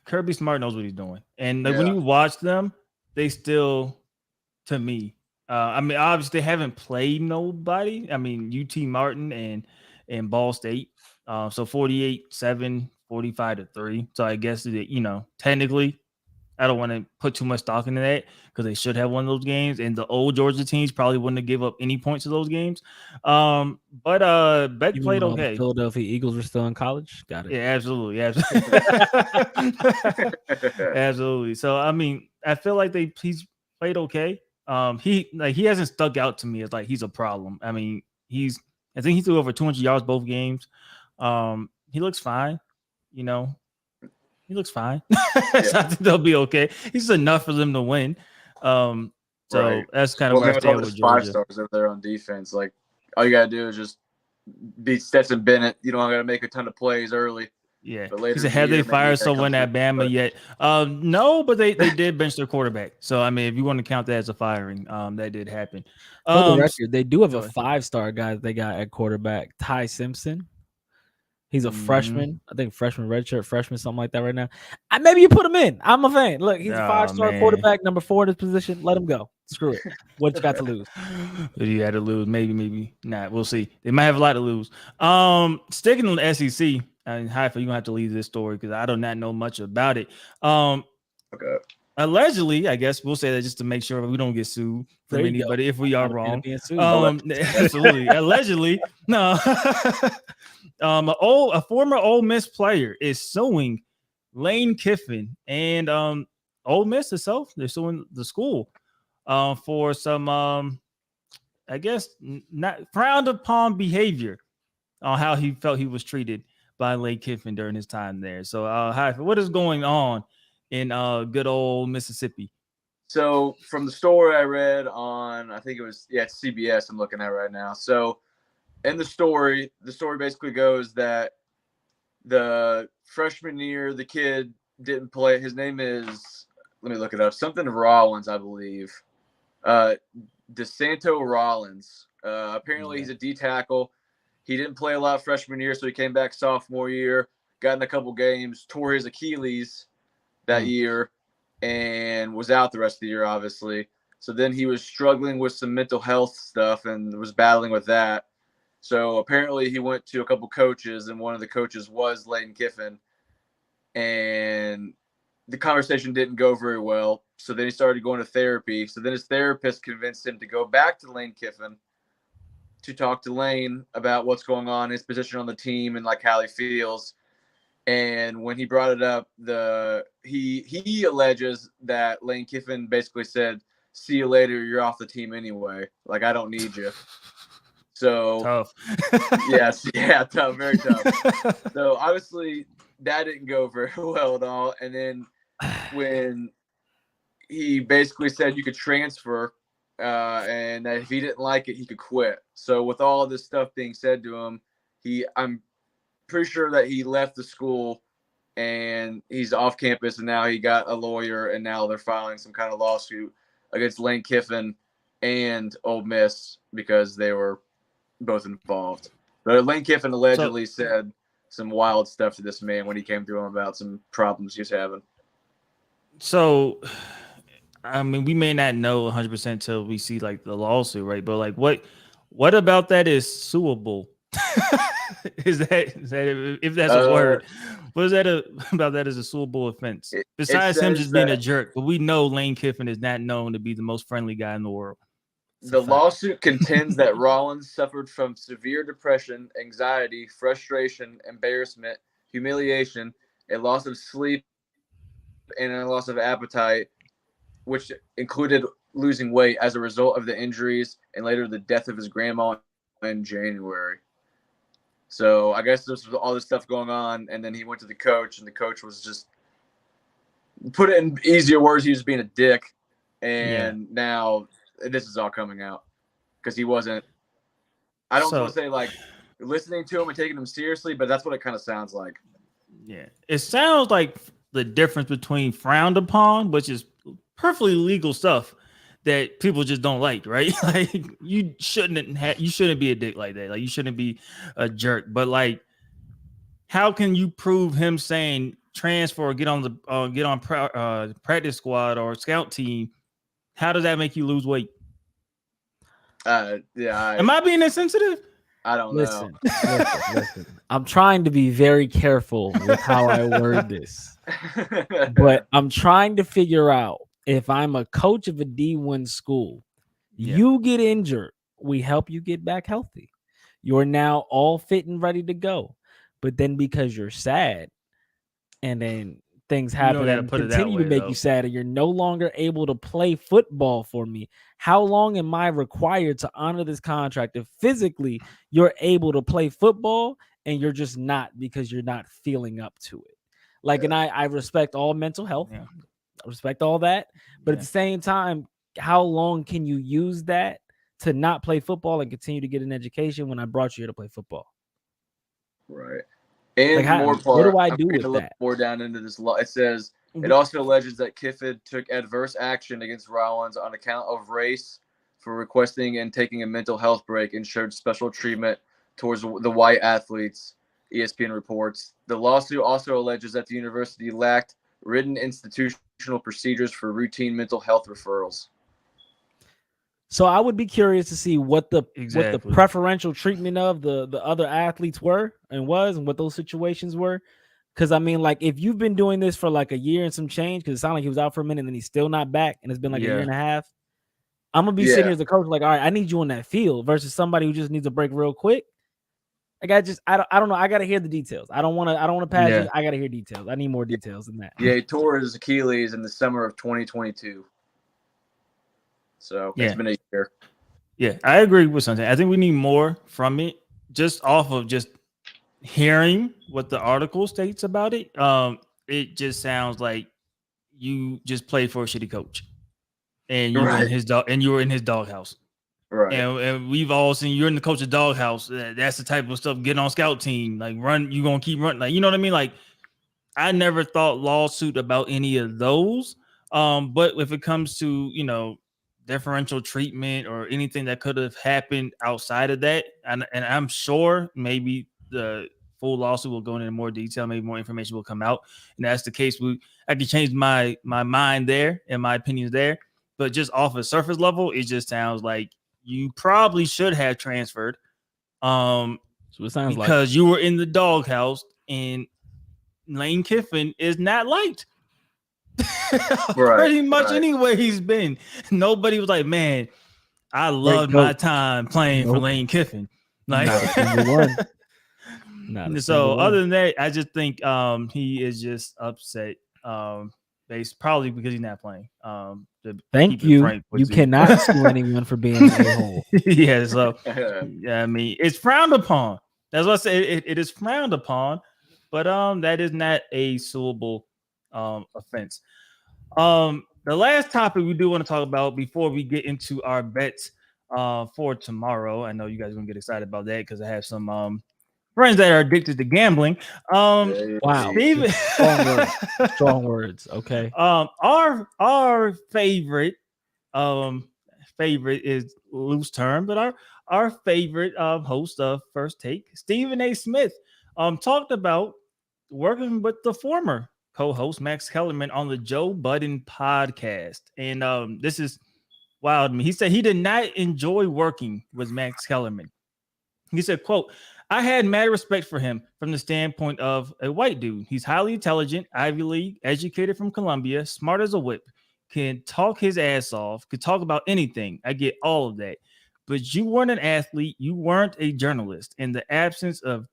Kirby Smart knows what he's doing, and like when you watch them, they still, to me, I mean, obviously they haven't played nobody. I mean, UT Martin and Ball State, so 48-7, 45-3. So I guess that, technically, I don't want to put too much stock into that because they should have won those games, and the old Georgia teams probably wouldn't have give up any points to those games. But Beck Even played when all the okay. Philadelphia Eagles were still in college. Got it. Yeah, absolutely. Absolutely. So I mean, I feel like he's played okay. He hasn't stuck out to me as like he's a problem. I mean, I think he threw over 200 yards both games. He looks fine, He looks fine. So I think they'll be okay. He's enough for them to win. So that's kind of where I stand with Georgia. 5 stars over there on defense. Like all you gotta do is just beat Stetson Bennett. You don't gotta make a ton of plays early. Yeah. But later he said, have they fired someone at Bama yet? No, but they did bench their quarterback. So I mean, if you want to count that as a firing, that did happen. For the record, they do have a 5-star guy that they got at quarterback, Ty Simpson. He's a freshman. I think freshman, redshirt freshman, something like that right now. Maybe you put him in. I'm a fan. Look, he's a 5-star quarterback, number 4 in his position. Let him go. Screw it. What you got to lose? What you had to lose? Maybe not. We'll see. They might have a lot to lose. Sticking on the SEC, and Haifa, you're gonna have to leave this story because I do not know much about it. Okay. Allegedly, I guess we'll say that just to make sure we don't get sued from anybody if we are wrong. Absolutely. Allegedly, no. A former Ole Miss player is suing Lane Kiffin and Ole Miss itself. They're suing the school for some I guess not frowned upon behavior on how he felt he was treated by Lane Kiffin during his time there. So what is going on in good old Mississippi? So from the story I read on, I think it was it's CBS I'm looking at right now. So in the story basically goes that the freshman year, the kid didn't play. His name is, let me look it up, something Rollins, I believe. DeSanto Rollins. Apparently he's a D tackle. He didn't play a lot freshman year, so he came back sophomore year, got in a couple games, tore his Achilles that year, and was out the rest of the year, obviously. So then he was struggling with some mental health stuff and was battling with that. So apparently he went to a couple coaches, and one of the coaches was Lane Kiffin. And the conversation didn't go very well. So then he started going to therapy. So then his therapist convinced him to go back to Lane Kiffin to talk to Lane about what's going on, his position on the team, and like how he feels. And when he brought it up, he alleges that Lane Kiffin basically said, "See you later. You're off the team anyway. Like, I don't need you." So tough. Tough, very tough. So obviously that didn't go very well at all. And then when he basically said you could transfer, and that if he didn't like it, he could quit. So with all of this stuff being said to him, I'm pretty sure that he left the school and he's off campus, and now he got a lawyer, and now they're filing some kind of lawsuit against Lane Kiffin and Ole Miss because they were both involved. But Lane Kiffin allegedly said some wild stuff to this man when he came to him about some problems he was having. So, I mean, we may not know 100% until we see like the lawsuit, right? But like, what about that is suable? is that if that's a word? What is that about that is a suable offense? Besides him just being a jerk, but we know Lane Kiffin is not known to be the most friendly guy in the world. The lawsuit contends that Rollins suffered from severe depression, anxiety, frustration, embarrassment, humiliation, a loss of sleep, and a loss of appetite, which included losing weight as a result of the injuries and later the death of his grandma in January. So I guess there's all this stuff going on, and then he went to the coach, and the coach was just, put it in easier words, he was being a dick, and now this is all coming out because he wasn't. I don't want to say like listening to him and taking him seriously, but that's what it kind of sounds like. Yeah, it sounds like the difference between frowned upon, which is perfectly legal stuff that people just don't like, right? Like you shouldn't be a dick like that. Like you shouldn't be a jerk. But like, how can you prove him saying transfer or get on practice squad or scout team, how does that make you lose weight? Am I being insensitive? I don't know. Listen. I'm trying to be very careful with how I word this, but I'm trying to figure out if I'm a coach of a D1 school, you get injured, we help you get back healthy. You're now all fit and ready to go. But then because you're sad and then things happen and continue to make you sad and you're no longer able to play football for me, how long am I required to honor this contract if physically you're able to play football and you're just not because you're not feeling up to it? Like, and I respect all mental health. I respect all that. But at the same time, how long can you use that to not play football and continue to get an education when I brought you here to play football? Right. And like, more part, what do I do with that? More down into this law. It says it also alleges that Kiffin took adverse action against Rollins on account of race for requesting and taking a mental health break and showed special treatment towards the white athletes, ESPN reports. The lawsuit also alleges that the university lacked written institutional procedures for routine mental health referrals. So I would be curious to see what the preferential treatment of the other athletes were and what those situations were. Because I mean, like, if you've been doing this for like a year and some change, because it sounded like he was out for a minute and then he's still not back, and it's been like a year and a half. I'm gonna be sitting here as a coach, like, all right, I need you on that field versus somebody who just needs a break real quick. Like, I don't know. I gotta hear the details. I don't want to pass you. I gotta hear details. I need more details than that. Yeah, he tore his Achilles in the summer of 2022. So it's been a year. Yeah, I agree with something. I think we need more from it, just off of just hearing what the article states about it. It just sounds like you just played for a shitty coach, and you were in his doghouse. Right. And we've all seen you're in the coach's doghouse. That's the type of stuff. Get on scout team, like run. You gonna keep running, like, you know what I mean? Like, I never thought lawsuit about any of those. But if it comes to differential treatment or anything that could have happened outside of that, and I'm sure maybe the full lawsuit will go into more detail, maybe more information will come out, and that's the case. I can change my mind there and my opinions there, but just off a surface level, it just sounds like you probably should have transferred. So it sounds because you were in the doghouse, and Lane Kiffin is not liked. Pretty much anywhere he's been. Nobody was like, man, I loved my time playing for Lane Kiffin. Like, so other than that, I just think he is just upset. Probably because he's not playing. Thank you. You cannot sue anyone for being an a-hole. Yeah, so I mean, it's frowned upon. That's what I say. It is frowned upon, but that is not a suable offense. The last topic we do want to talk about before we get into our bets for tomorrow. I know you guys are gonna get excited about that because I have some friends that are addicted to gambling. Wow, Steven, strong words. Okay. Our favorite is loose term, but our favorite host of First Take, Stephen A. Smith, talked about working with the former co-host Max Kellerman on the Joe Budden podcast. And this is wild to me. He said he did not enjoy working with Max Kellerman. He said, quote, I had mad respect for him from the standpoint of a white dude. He's highly intelligent, Ivy League, educated from Columbia, smart as a whip, can talk his ass off, could talk about anything. I get all of that. But you weren't an athlete. You weren't a journalist. And the absence of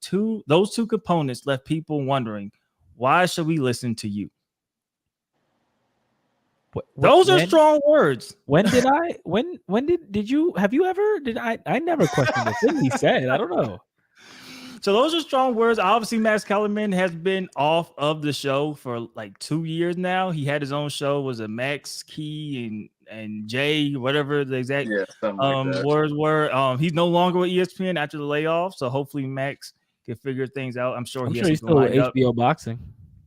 those two components left people wondering, why should we listen to you? Those are strong words. When did I never questioned the thing he said. I don't know. So those are strong words. Obviously, Max Kellerman has been off of the show for like 2 years now. He had his own show, was it Max Key and Jay, whatever the exact words were. He's no longer with ESPN after the layoff. So hopefully Max can figure things out. I'm sure he's still with HBO Boxing.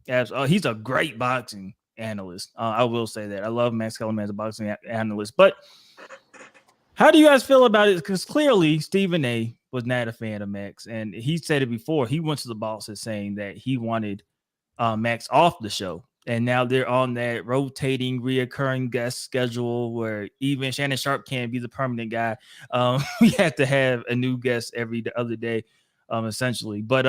Yeah, he's a great boxing analyst. I will say that. I love Max Kellerman as a boxing analyst. But how do you guys feel about it? Because clearly Stephen A. was not a fan of Max, and he said it before. He went to the bosses saying that he wanted Max off the show. And now they're on that rotating, reoccurring guest schedule where even Shannon Sharp can't be the permanent guy. We have to have a new guest every other day, essentially. But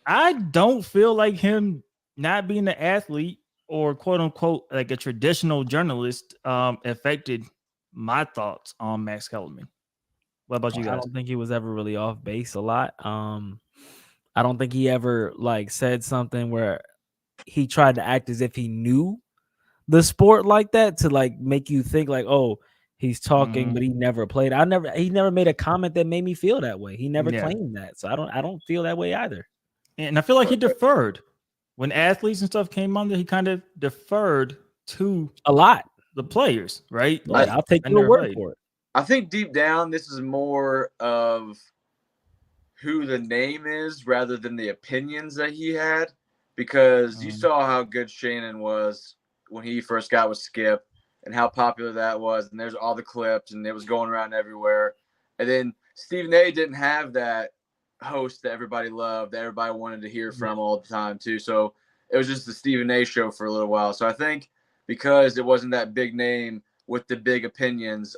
I don't feel like him not being an athlete or quote unquote like a traditional journalist affected my thoughts on Max Kellerman. What about you guys? I don't think he was ever really off base a lot. I don't think he ever like said something where he tried to act as if he knew the sport like that to like make you think like, oh, he's talking, but he never played. He never made a comment that made me feel that way. He never claimed that. So I don't feel that way either. And I feel like he deferred when athletes and stuff came on there. He kind of deferred to a lot the players, right? Like, I'll take your word for it. I think deep down, this is more of who the name is rather than the opinions that he had, because you saw how good Shannon was when he first got with Skip and how popular that was. And there's all the clips and it was going around everywhere. And then Stephen A didn't have that host that everybody loved, that everybody wanted to hear from all the time too. So it was just the Stephen A show for a little while. So I think because it wasn't that big name with the big opinions,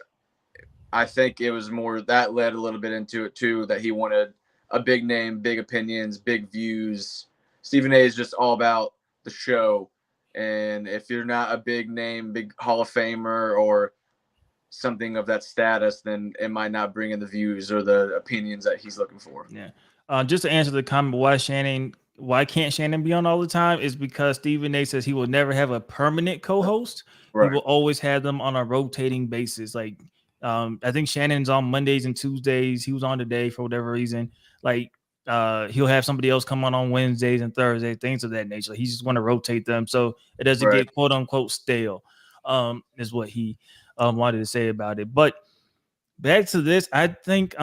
I think it was more that led a little bit into it too, that he wanted a big name, big opinions, big views. Stephen A is just all about the show. And if you're not a big name, big Hall of Famer or something of that status, then it might not bring in the views or the opinions that he's looking for. Yeah. Just to answer the comment, why can't Shannon be on all the time is because Stephen A says he will never have a permanent co-host. Right. He will always have them on a rotating basis. Like, I think Shannon's on Mondays and Tuesdays. He was on today for whatever reason. Like, he'll have somebody else come on Wednesdays and Thursdays, things of that nature. He just want to rotate them so it doesn't get quote unquote stale. Is what he wanted to say about it. But back to this, I think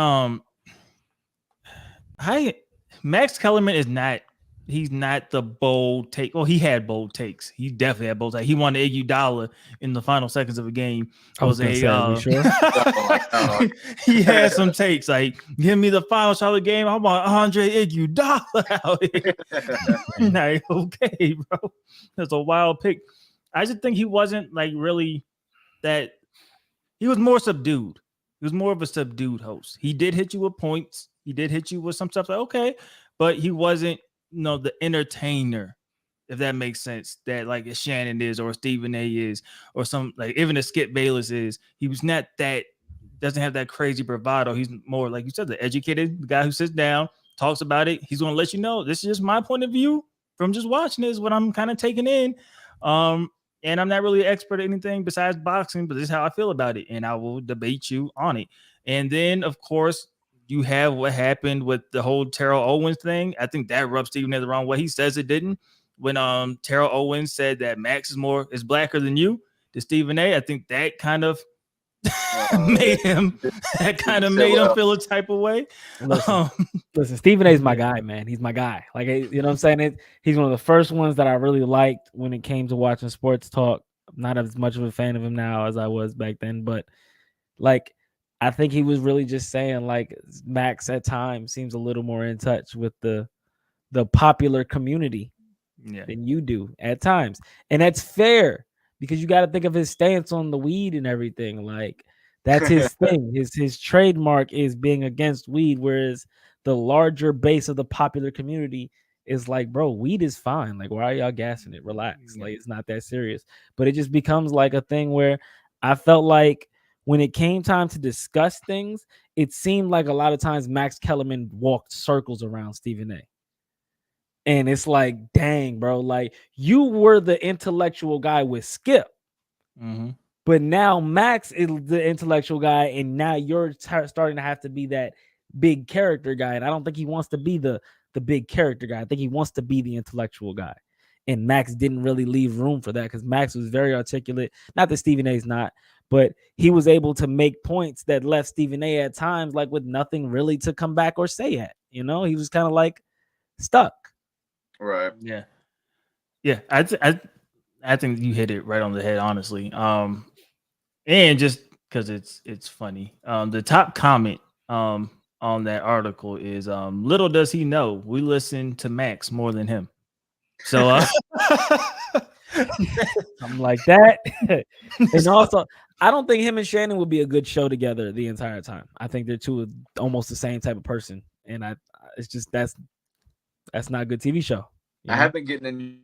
Max Kellerman is not. He's not the bold take. Well, he had bold takes. He definitely had bold takes. He wanted Iguodala in the final seconds of a game. He had some takes like, give me the final shot of the game. I want Andre Iguodala out here. Like, okay, bro. That's a wild pick. I just think he wasn't like really that. He was more subdued. He was more of a subdued host. He did hit you with points. He did hit you with some stuff like, okay, but he wasn't, the entertainer, if that makes sense, that like a Shannon is or Stephen A is or some like even a Skip Bayless is. He was not that, doesn't have that crazy bravado. He's more like you said, the educated, the guy who sits down, talks about it. He's going to let you know this is just my point of view from just watching this, what I'm kind of taking in. And I'm not really an expert at anything besides boxing, but this is how I feel about it. And I will debate you on it. And then, of course, you have what happened with the whole Terrell Owens thing. I think that rubbed Stephen A the wrong way. He says it didn't. When Terrell Owens said that Max is blacker than you to Stephen A, I think that kind of made him feel a type of way. Listen, Stephen A is my guy, man. He's my guy. Like, you know what I'm saying? He's one of the first ones that I really liked when it came to watching sports talk. I'm not as much of a fan of him now as I was back then, but like, I think he was really just saying like Max at times seems a little more in touch with the popular community than you do at times. And that's fair because you got to think of his stance on the weed and everything. Like that's his thing. His trademark is being against weed, whereas the larger base of the popular community is like, bro, weed is fine. Like, why are y'all gassing it? Relax. Like, it's not that serious. But it just becomes like a thing where I felt like when it came time to discuss things, it seemed like a lot of times Max Kellerman walked circles around Stephen A. And it's like, dang, bro, like you were the intellectual guy with Skip. But now Max is the intellectual guy, and now you're starting to have to be that big character guy. And I don't think he wants to be the big character guy. I think he wants to be the intellectual guy. And Max didn't really leave room for that because Max was very articulate. Not that Stephen A is not, but he was able to make points that left Stephen A at times like with nothing really to come back or say at. He was kind of like stuck. Right. Yeah. Yeah. I think you hit it right on the head, honestly. And just because it's funny. The top comment on on that article is little does he know we listen to Max more than him. So something like that. And also, I don't think him and Shannon would be a good show together the entire time. I think they're two almost the same type of person, and it's just that's not a good TV show. I have been getting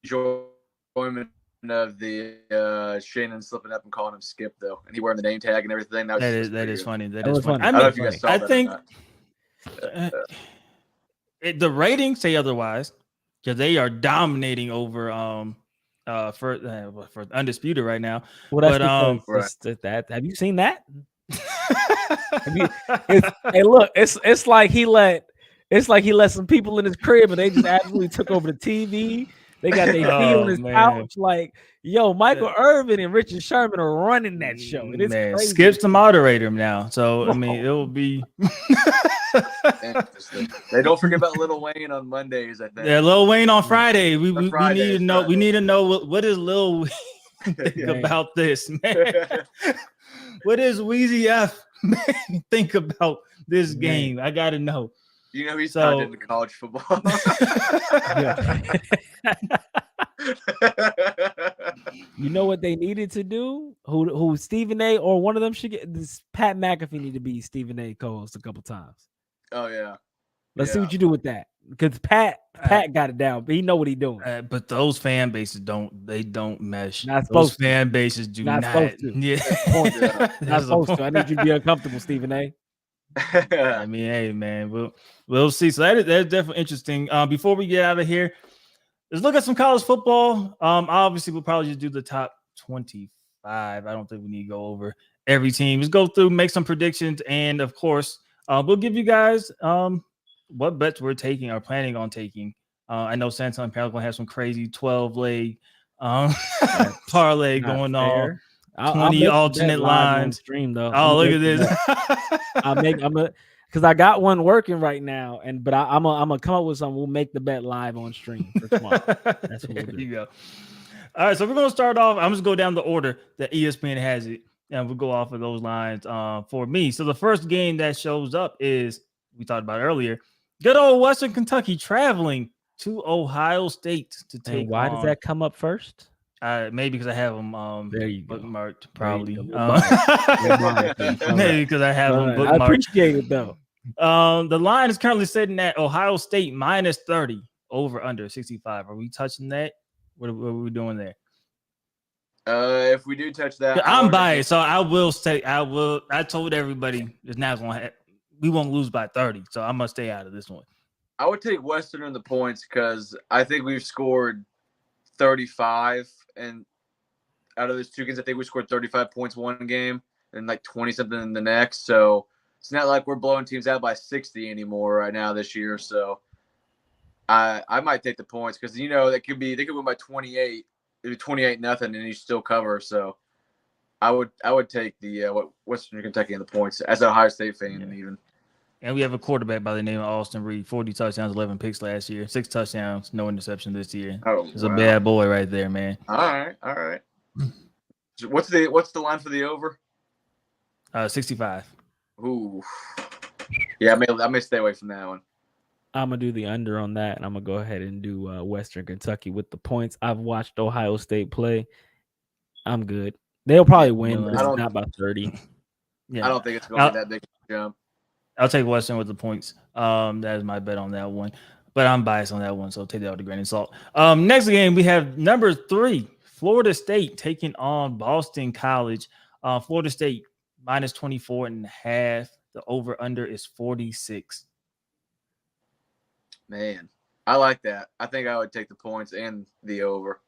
enjoyment of the Shannon slipping up and calling him Skip though, and he wearing the name tag and everything. That is funny. That is funny. I don't know if you guys saw I that think or not. The ratings say otherwise because they are dominating over for Undisputed right now. Well, that's that. Have you seen that? Hey, look, it's like he let some people in his crib and they just absolutely took over the TV. They got their feet on his couch. Like, yo, Michael Irvin and Richard Sherman are running that show. It is crazy. Skip's the moderator now. So, I mean, it'll be. They don't forget about Lil Wayne on Mondays, I think. Yeah, Lil Wayne on Friday. We need to know. We need to know what does Lil Wayne think about this, man. What does Weezy F think about this game? I got to know. You know he's not into college football. You know what they needed to do? Who Stephen A. or one of them should get this. Pat McAfee need to be Stephen A. co-host a couple times. Oh yeah. Let's see what you do with that. Because Pat got it down, but he know what he's doing. But those fan bases don't mesh. Not those fan bases do not. Supposed to. Yeah, not supposed to. I need you to be uncomfortable, Stephen A. I mean, hey man, we'll see. So that's definitely interesting. Before we get out of here, let's look at some college football. Obviously, we'll probably just do the top 25. I don't think we need to go over every team. Just go through, make some predictions, and of course, we'll give you guys what bets we're taking or planning on taking. I know Santon Parallel gonna have some crazy 12-leg parlay going on. 20 alternate lines. Stream though. Oh, look at this. Because I got one working right now, but I'm gonna come up with something. We'll make the bet live on stream for tomorrow. That's what we'll do. You go. All right, so we're gonna start off. I'm just go down the order that ESPN has it, and we'll go off of those lines for me. So the first game that shows up is we talked about earlier. Good old Western Kentucky traveling to Ohio State to take. And why does that come up first? Maybe because I have them there you bookmarked, probably. Maybe because I have them bookmarked. I appreciate it though. The line is currently sitting at Ohio State minus 30 over under 65. Are we touching that? What are we doing there? If we do touch that, I'm biased, so I will say I told everybody it's not going to. We won't lose by 30, so I must stay out of this one. I would take Western in the points because I think we've scored 35, and out of those two games, I think we scored 35 points one game and like 20 something in the next. So it's not like we're blowing teams out by 60 anymore right now this year. So I might take the points because they could win by 28, it'd be 28-0, and you still cover. So I would take the Western Kentucky in the points as an Ohio State fan even. And we have a quarterback by the name of Austin Reed, 40 touchdowns, 11 picks last year, 6 touchdowns, no interception this year. Oh, he's a bad boy right there, man. All right. So what's the line for the over? 65. Ooh. Yeah, I may stay away from that one. I'm gonna do the under on that, and I'm gonna go ahead and do Western Kentucky with the points. I've watched Ohio State play. I'm good. They'll probably win, but it's not by 30. Yeah, I don't think it's going to be that big a jump. I'll take Western with the points. That is my bet on that one. But I'm biased on that one, so take that with a grain of salt. Next game, we have number 3, Florida State taking on Boston College. Florida State minus 24.5. The over-under is 46. Man, I like that. I think I would take the points and the over.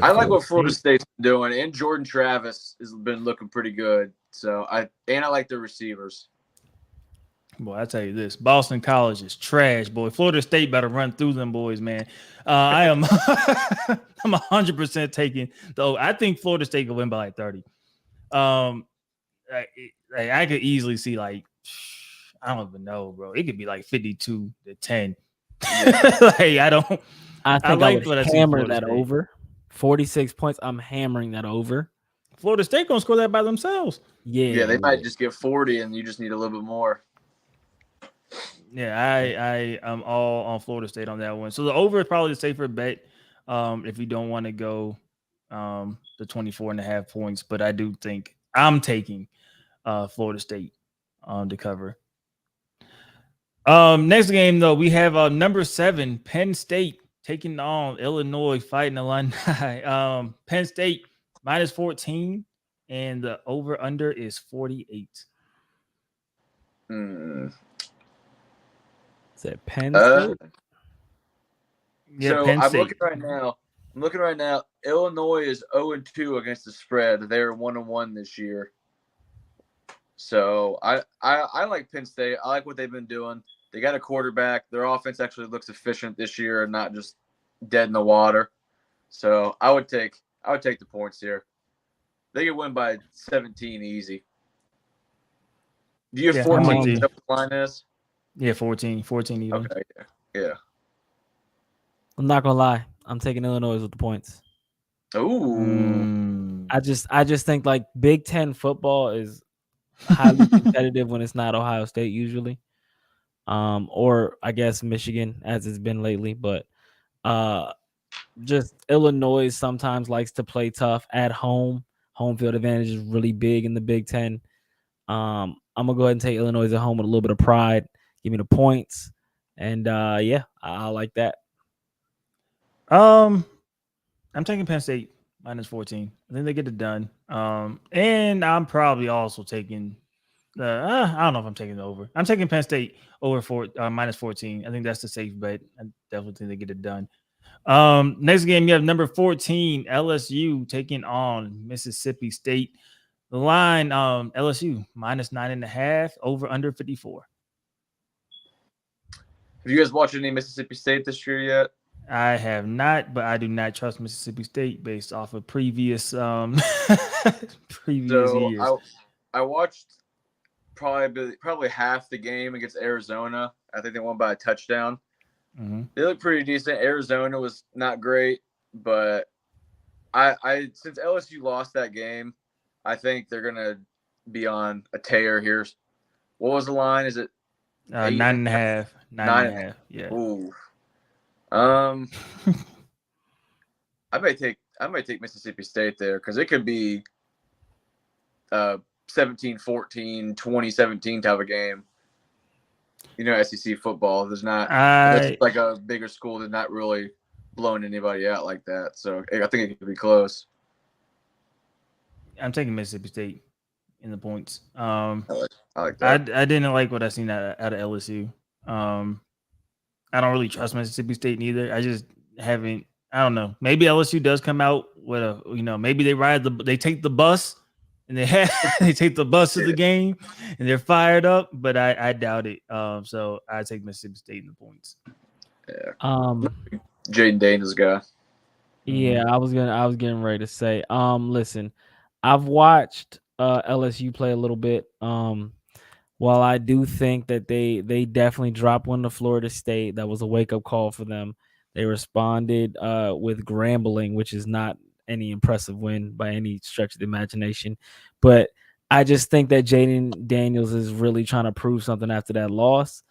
I like what Florida State's been doing, and Jordan Travis has been looking pretty good. So I like the receivers. Boy, I tell you this, Boston College is trash, boy. Florida State better run through them boys, man. I am I'm 100% taking though. I think Florida State could win by like 30. I could easily see I don't even know, bro. It could be like 52-10. I would hammer that over. 46 points. I'm hammering that over. Florida State gonna score that by themselves. Yeah, they might just get 40, and you just need a little bit more. Yeah, I am all on Florida State on that one. So the over is probably the safer bet if you don't want to go the 24.5 points. But I do think I'm taking Florida State to cover. Next game though, we have number 7 Penn State taking on Illinois Fighting Illini. Penn State minus 14, and the over under is 48. Is it Penn State? Yeah, so Penn I'm State. looking right now. Illinois is 0-2 against the spread. They're 1-1 this year. So I like Penn State. I like what they've been doing. They got a quarterback. Their offense actually looks efficient this year and not just dead in the water. So I would take the points here. They could win by 17 easy. Do you have 14? Is that what the line is? Yeah, 14 even. Okay, yeah. I'm not gonna lie. I'm taking Illinois with the points. Ooh. I just think like Big Ten football is highly competitive when it's not Ohio State usually. Or I guess Michigan as it's been lately, but just Illinois sometimes likes to play tough at home. Home field advantage is really big in the Big Ten. I'm gonna go ahead and take Illinois at home with a little bit of pride. Give me the points, and yeah, I like that. I'm taking Penn State minus 14. I think they get it done. And I'm probably also taking I don't know if I'm taking the over. I'm taking Penn State over minus 14. I think that's the safe bet. I definitely think they get it done. Next game, you have number 14 LSU taking on Mississippi State. The line, LSU minus 9.5, over under 54. Have you guys watched any Mississippi State this year yet? I have not, but I do not trust Mississippi State based off of previous years. I watched probably half the game against Arizona. I think they won by a touchdown. Mm-hmm. They look pretty decent. Arizona was not great, but I since LSU lost that game, I think they're gonna be on a tear here. What was the line? Is it 9.5? 9.5. Yeah. Ooh. I might take Mississippi State there because it could be 17-14, 2017 type of game. You know, SEC football. There's like a bigger school that's not really blowing anybody out like that. So I think it could be close. I'm taking Mississippi State in the points. I like that. I didn't like what I seen out of LSU. I don't really trust Mississippi State neither. I just haven't. I don't know. Maybe LSU does come out with maybe they take the bus and they take the bus to the game and they're fired up, but I doubt it. So I take Mississippi State in the points. Yeah. Jaden Daniels guy. Yeah, I was getting ready to say. Listen, I've watched LSU play a little bit. While I do think that they definitely dropped one to Florida State, that was a wake-up call for them. They responded with Grambling, which is not any impressive win by any stretch of the imagination. But I just think that Jaden Daniels is really trying to prove something after that loss.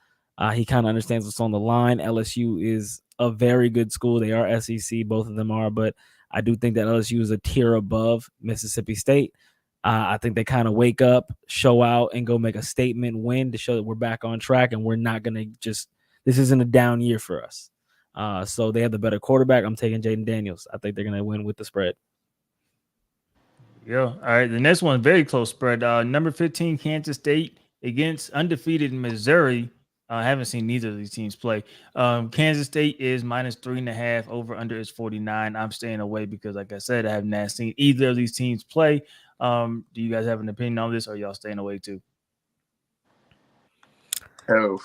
He kind of understands what's on the line. LSU is a very good school. They are SEC, both of them are, but I do think that LSU is a tier above Mississippi State. I think they kind of wake up, show out, and go make a statement win to show that we're back on track and we're not going to this isn't a down year for us. So they have the better quarterback. I'm taking Jaden Daniels. I think they're going to win with the spread. Yeah. All right. The next one, very close spread. Number 15, Kansas State against undefeated Missouri. I haven't seen neither of these teams play. Kansas State is minus 3.5. Over under is 49. I'm staying away because, like I said, I have not seen either of these teams play. Do you guys have an opinion on this, or y'all staying away too? Oh,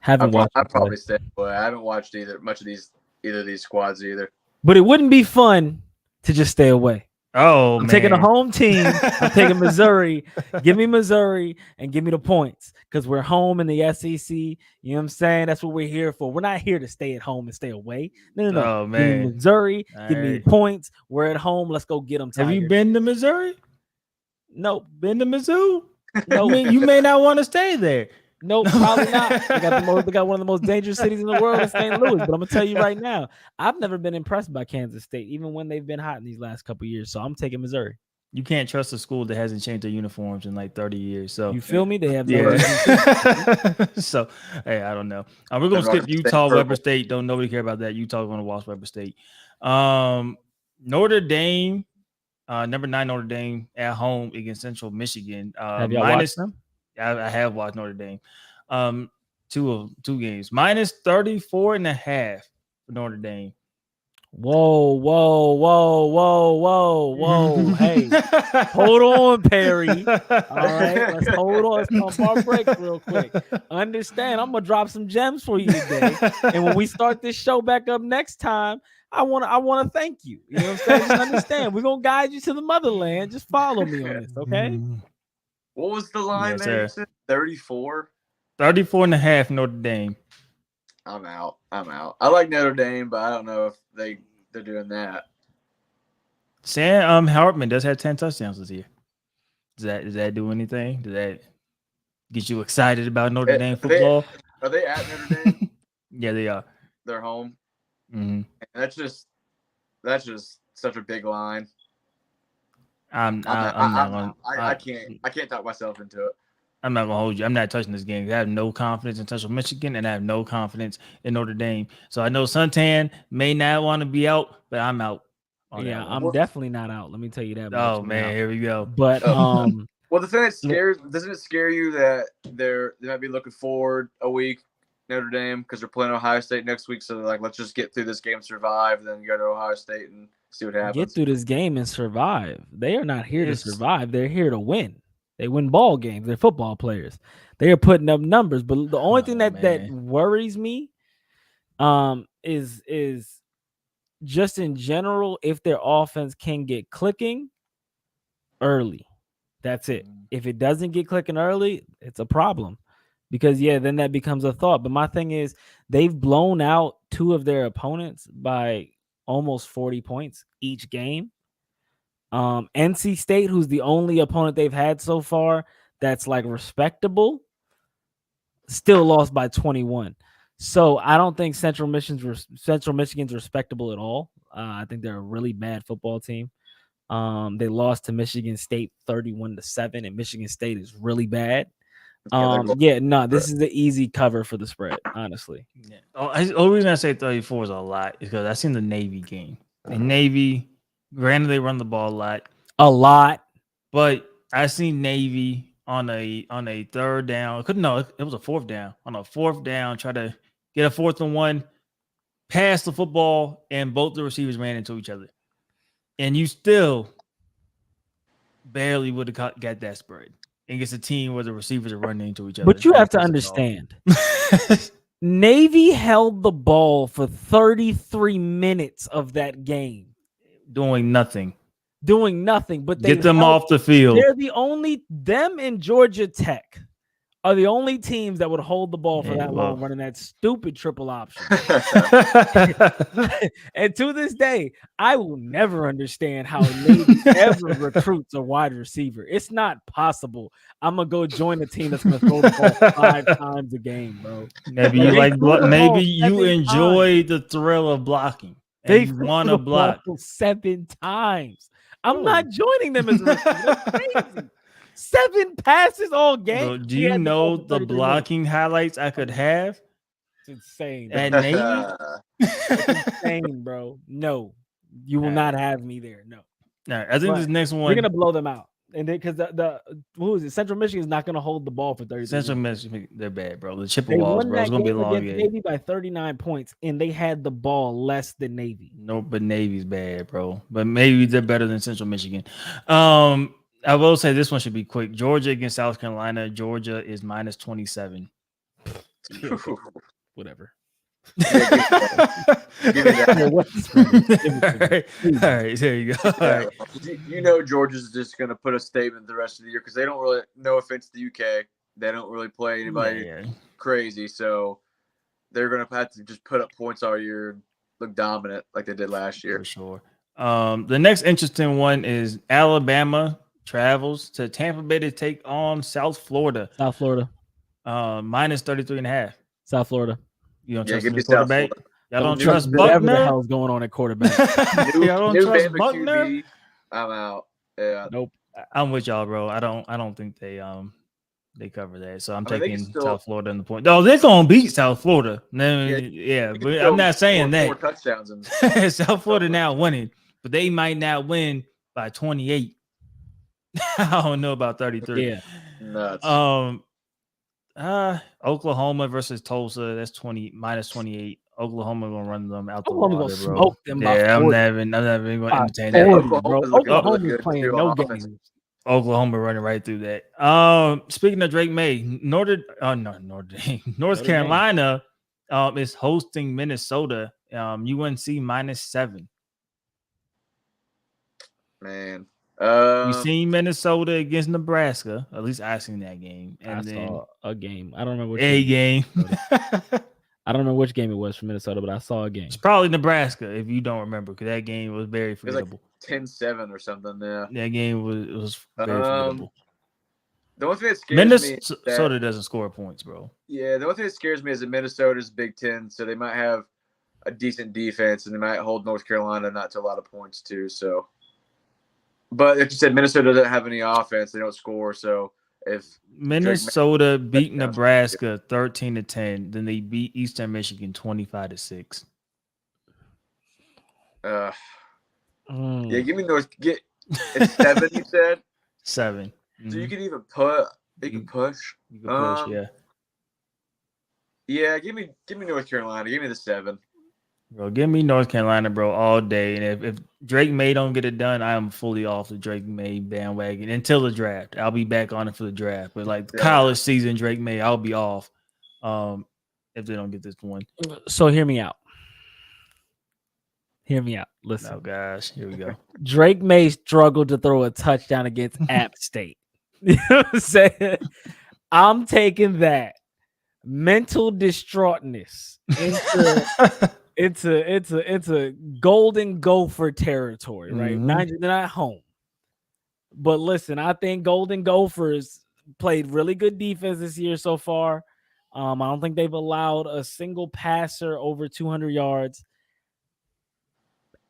Haven't watched. I'd probably stay away. I haven't watched either of these squads either. But it wouldn't be fun to just stay away. Oh, I'm taking a home team. I'm taking Missouri. Give me Missouri and give me the points because we're home in the SEC. You know what I'm saying? That's what we're here for. We're not here to stay at home and stay away. No. Oh, man. Give me Missouri. All give me the points. We're at home. Let's go get them. Have you been to Missouri? Nope. Been to Mizzou? No. You may not want to stay there. Nope, probably not. They got one of the most dangerous cities in the world in St. Louis. But I'm gonna tell you right now, I've never been impressed by Kansas State, even when they've been hot in these last couple of years. So I'm taking Missouri. You can't trust a school that hasn't changed their uniforms in like 30 years. So you feel me? They have no. yeah. So hey, I don't know. We're gonna skip Utah, Weber State. Don't nobody care about that. Utah's gonna watch Weber State. Notre Dame, number 9 Notre Dame at home against Central Michigan. Have y'all watched them? I have watched Notre Dame. Two games. Minus 34.5 for Notre Dame. Whoa. Hey, hold on, Perry. All right, let's hold on. Let's pump our brakes real quick. Understand, I'm gonna drop some gems for you today. And when we start this show back up next time, I wanna thank you. You know what I'm saying? Just understand, we're gonna guide you to the motherland. Just follow me on this, okay? What was the line there? 34? 34.5 Notre Dame. I'm out. I like Notre Dame, but I don't know if they're doing that. Sam Hartman does have 10 touchdowns this year. Does that do anything? Does that get you excited about Notre Dame football? Are they at Notre Dame? Yeah, they are. They're home. Mm-hmm. That's just such a big line. I can't talk myself into it. I'm not gonna hold you. I'm not touching this game. I have no confidence in Central Michigan, and I have no confidence in Notre Dame. So I know Suntan may not want to be out, but I'm out. Yeah, I'm definitely not out. Let me tell you that. Oh man, here we go. But well, the thing that doesn't it scare you that they might be looking forward a week, Notre Dame, because they're playing Ohio State next week. So they're like, let's just get through this game, survive, then go to Ohio State and see what happens. Get through this game and survive. They are not here to survive. They're here to win. They win ball games. They're football players. They are putting up numbers. But the only thing that worries me is just in general, if their offense can get clicking early. That's it. If it doesn't get clicking early, it's a problem. Because, then that becomes a thought. But my thing is they've blown out 2 of their opponents by almost 40 points each game. NC State, who's the only opponent they've had so far that's like respectable, still lost by 21. So I don't think Central Michigan's respectable at all. I think they're a really bad football team. They lost to Michigan State 31-7, and Michigan State is really bad. This is the easy cover for the spread, honestly. Yeah. The only reason I say 34 is a lot is because I seen the Navy game. The Navy, granted, they run the ball a lot, but I seen Navy on a third down. It was a fourth down. On a fourth down, try to get a 4th and 1, pass the football, and both the receivers ran into each other, and you still barely would have got that spread against a team where the receivers are running into each other. But you have to understand, Navy held the ball for 33 minutes of that game. Doing nothing. But they get them off the field. They're them and Georgia Tech are the only teams that would hold the ball for that long, running that stupid triple option. And to this day, I will never understand how Navy ever recruits a wide receiver. It's not possible. I'm gonna go join a team that's gonna throw the ball 5 times a game, bro. Maybe you enjoy the thrill of blocking. They want to block 7 times. I'm not joining them as a receiver. That's crazy. 7 passes all game. Bro, do you know the blocking highlights I could have? It's insane. At Navy? It's insane, bro. No, you will not have me there. No. All right, I think this next one. We're gonna blow them out. And because who is it? Central Michigan is not going to hold the ball for 30. Central Michigan, they're bad, bro. The Chippewas, bro. It's going to be a long game. Navy by 39 points, and they had the ball less than Navy. No, but Navy's bad, bro. But maybe they're better than Central Michigan. I will say this one should be quick. Georgia against South Carolina. Georgia is minus 27. Whatever. Give me that. All right, there you go. All right. You know Georgia's just going to put a statement the rest of the year because they don't really, no offense to the UK, they don't really play anybody crazy. So they're going to have to just put up points all year, look dominant like they did last year. For sure. The next interesting one is Alabama travels to Tampa Bay to take on South Florida. South Florida. Minus 33.5. South Florida. You don't Yeah, trust give him me at South quarterback? Florida. Y'all don't New- trust Whatever the Buckner? hell's going on at quarterback. Y'all don't New trust Bama Buckner? QB. I'm out. Yeah. Nope. I'm with y'all, bro. I don't think they cover that. So I'm I mean, they can taking still- South Florida in the point. No, they're gonna beat South Florida. No, Yeah, yeah, You can but still I'm not saying score 4 that. touchdowns and South Florida now winning, but they might not win by 28. I don't know about 33. Yeah. nuts. Oklahoma versus Tulsa. That's 20 minus 28. Oklahoma gonna run them out the Oklahoma water, gonna bro. smoke them by Yeah, 40. I'm never even gonna By entertain 40, that. bro. Oklahoma's looking really Oklahoma's good, playing too, no on offense. games. Oklahoma running right through that. Speaking of Drake May, North Dame. Carolina is hosting Minnesota. UNC minus 7. Man. We seen Minnesota against Nebraska. At least I seen that game. And I then saw a game. I don't remember which a game. I don't remember which game it was for Minnesota, but I saw a game. It's probably Nebraska if you don't remember, because that game was very It was like forgettable. 10-7 or something. Yeah. That game was very forgettable. The only thing that scares me is Minnesota doesn't score points, bro. Yeah, the only thing that scares me is that Minnesota's Big Ten, so they might have a decent defense and they might hold North Carolina not to a lot of points too. So, but like you said, Minnesota doesn't have any offense; they don't score. So if Minnesota beat Nebraska 13-10, then they beat Eastern Michigan 25-6. Yeah, give me North. It's 7. You said 7. So you can even put. You can push. You can push, yeah. Yeah, give me North Carolina. Give me the 7. Bro, give me North Carolina, bro, all day. And if Drake May don't get it done, I am fully off the Drake May bandwagon until the draft. I'll be back on it for the draft. But like college season, Drake May, I'll be off if they don't get this one. So hear me out. Hear me out. Listen. Oh gosh, here we go. Drake May struggled to throw a touchdown against App State. You know what I'm saying? I'm taking that mental distraughtness into Golden Gopher territory, right? They're not home. But listen, I think Golden Gophers played really good defense this year so far. I don't think they've allowed a single passer over 200 yards.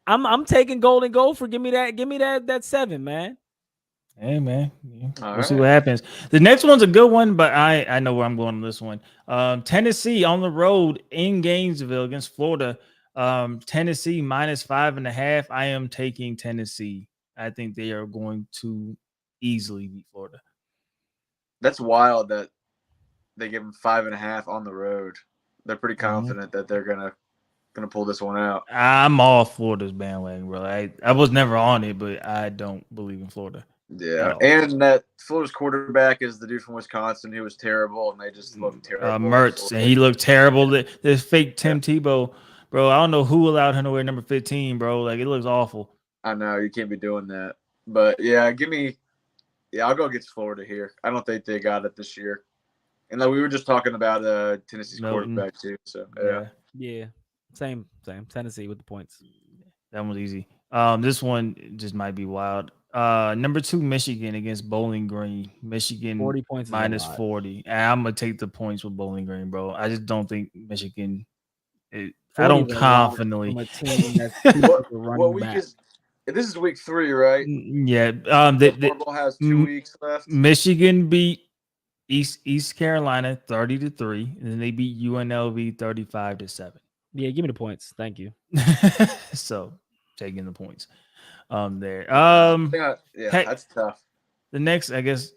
I'm taking Golden Gopher. Give me that 7, man. Hey man, we'll see what happens. The next one's a good one, but I know where I'm going on this one. Tennessee on the road in Gainesville against Florida. Tennessee minus 5.5. I am taking Tennessee. I think they are going to easily beat Florida. That's wild that they give them 5.5 on the road. They're pretty confident that they're gonna pull this one out. I'm all Florida's bandwagon, bro. I was never on it, but I don't believe in Florida. Yeah, and that Florida's quarterback is the dude from Wisconsin who was terrible, and they just looked terrible. Mertz, and he looked terrible. This fake Tim Tebow, bro. I don't know who allowed him to wear number 15, bro. Like, it looks awful. I know you can't be doing that, but yeah, I'll go against Florida here. I don't think they got it this year, and like we were just talking about Tennessee's quarterback too. So yeah, same Tennessee with the points. That one's easy. This one just might be wild. Number 2, Michigan against Bowling Green. Michigan 40 points minus 40. And I'm gonna take the points with Bowling Green, bro. I just don't think Michigan. I don't confidently. This is week 3, right? Yeah. Football has 2 weeks left. Michigan beat East Carolina 30-3, and then they beat UNLV 35-7. Yeah, give me the points. Thank you. So taking the points. There. That's tough. The next, I guess,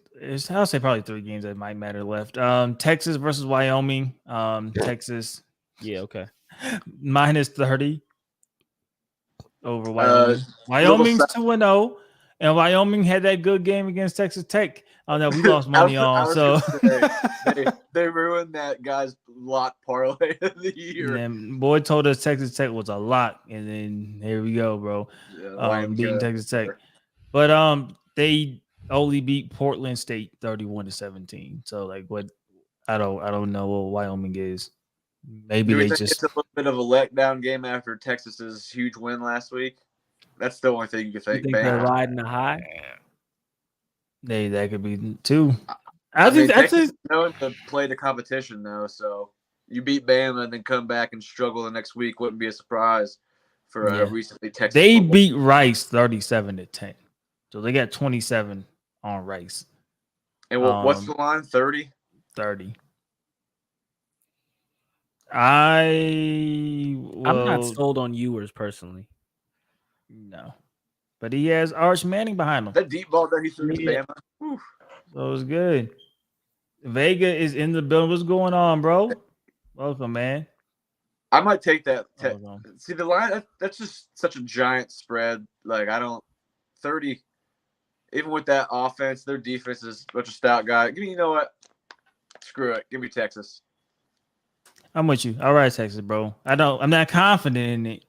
I'll say probably 3 games that might matter left. Texas versus Wyoming. Texas. Yeah, okay. Minus 30 over Wyoming. Wyoming's 2-0, and Wyoming had that good game against Texas Tech. That we lost money on. So they ruined that guy's lock parlay of the year. And boy told us Texas Tech was a lock, and then here we go, bro. Beating Texas Tech, but they only beat Portland State 31-17. So like, what? I don't know what Wyoming is. Maybe they just. It's a little bit of a letdown game after Texas's huge win last week. That's the only thing you can think. They're riding the high. That could be too. I think Texas is known to play the competition though, so you beat Bama and then come back and struggle the next week wouldn't be a surprise for recently Texas. They beat Rice 37-10, so they got 27 on Rice. And what's the line? 30. 30. I'm not sold on Ewers personally. No, but he has Arch Manning behind him. That deep ball that he threw to Bama. Whew. So it was good. Vega is in the building. What's going on, bro? Welcome, man. I might take that. See the line. That's just such a giant spread. Like 30. Even with that offense, their defense is such a stout guy. Give me, you know what? Screw it. Give me Texas. I'm with you. I'll ride Texas, bro. I'm not confident in it,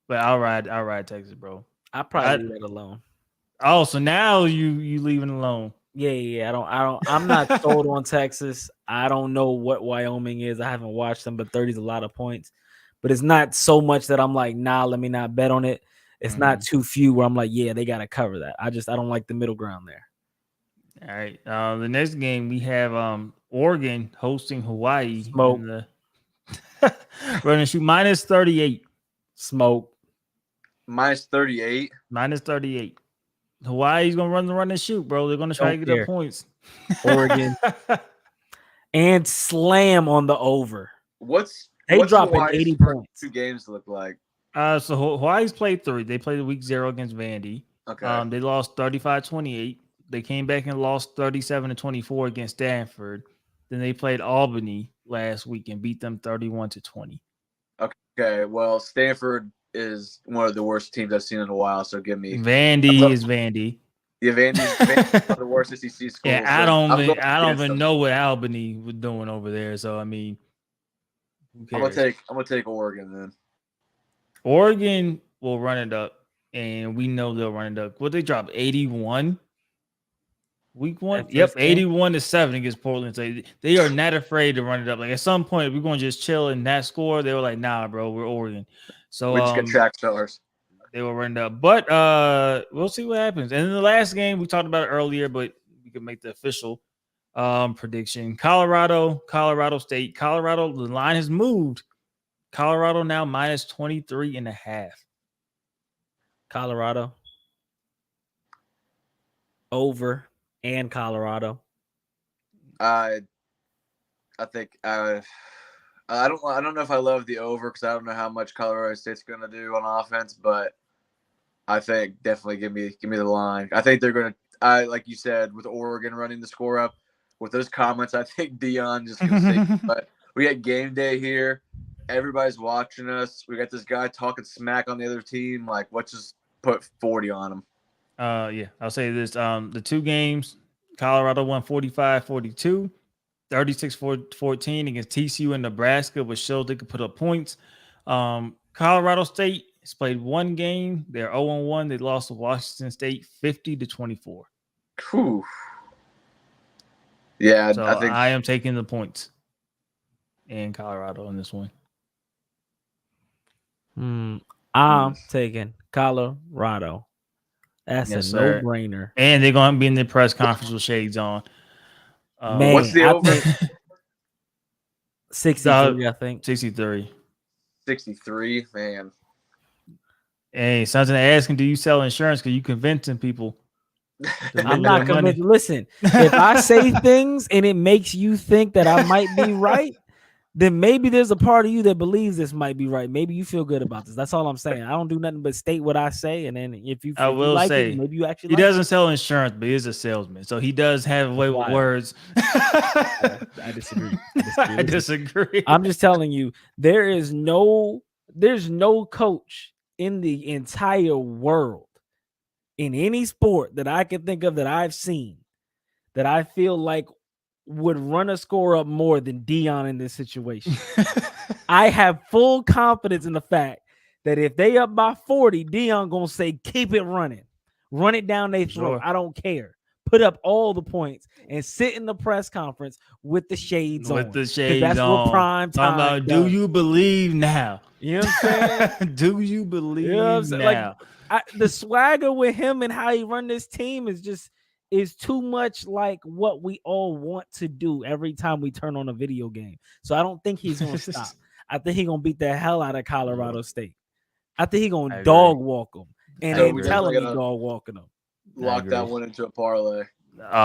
but I'll ride Texas, bro. I probably leave it alone. Oh, so now you leaving alone. Yeah. I'm not sold on Texas. I don't know what Wyoming is. I haven't watched them, but 30 is a lot of points. But it's not so much that I'm like, nah, let me not bet on it. It's not too few where I'm like, yeah, they got to cover that. I don't like the middle ground there. All right. The next game we have Oregon hosting Hawaii. Smoke. Running shoot minus 38. Smoke. Minus 38. Minus 38. Hawaii's gonna run and shoot, bro. They're gonna try to get up points. Oregon and slam on the over. What's dropping 80 points? 2 games look like. So Hawaii's played 3. They played the week 0 against Vandy. Okay. They lost 35-28. They came back and lost 37-24 against Stanford. Then they played Albany last week and beat them 31-20. Okay. Well, Stanford is one of the worst teams I've seen in a while. So give me Vandy is Vandy. Yeah, Vandy's one of the worst SEC schools. Yeah, I don't even know what Albany was doing over there. So I mean, who cares? I'm gonna take Oregon then. Oregon will run it up, and we know they'll run it up. What they dropped 81 week 1? Yep, 81-7 against Portland. So they are not afraid to run it up. Like at some point, we're gonna just chill and not score. They were like, nah, bro, we're Oregon. So we just get track stars. They will run it up, but we'll see what happens. And in the last game, we talked about it earlier, but we can make the official prediction. Colorado State. Colorado, the line has moved. Colorado now minus 23.5. Colorado. Over and Colorado. I think I don't know if I love the over because I don't know how much Colorado State's going to do on offense, but I think definitely give me the line. I think they're going to, like you said, with Oregon running the score up, with those comments, I think Deion just going to say, but we got game day here. Everybody's watching us. We got this guy talking smack on the other team. Like, let's just put 40 on him. Yeah, I'll say this. The 2 games, Colorado won 45-42. 36-14 against TCU and Nebraska, which showed they could put up points. Colorado State has played 1 game. They're 0-1. They lost to Washington State 50-24. Whew. Yeah, so I think I am taking the points in Colorado in this one. I'm taking Colorado. That's a no-brainer. And they're going to be in the press conference with shades on. Man, what's the over? 63, I think. 63. 63, man. Hey, something to ask him, do you sell insurance? Because you convincing people. I'm not convinced. Listen, if I say things and it makes you think that I might be right, then maybe there's a part of you that believes this might be right. Maybe you feel good about this. That's all I'm saying. I don't do nothing but state what I say, and then if you like it, maybe you actually. He doesn't sell insurance, but he's a salesman, so he does have a way with words. I disagree. I disagree. I'm just telling you, there's no coach in the entire world in any sport that I can think of that I've seen that I feel like would run a score up more than Deion in this situation. I have full confidence in the fact that if they up by 40, Deion gonna say, keep it running. Run it down their throat. I don't care. Put up all the points and sit in the press conference with the shades on. With the shades that's on. What prime time do you believe now? You know what I'm saying? Do you believe now? Like, the swagger with him and how he run this team is just, is too much like what we all want to do every time we turn on a video game. So I don't think he's gonna stop. I think he's gonna beat the hell out of Colorado State. I think he's gonna dog walk them, and So then we tell him definitely he gotta dog walking them. Lock that one into a parlay.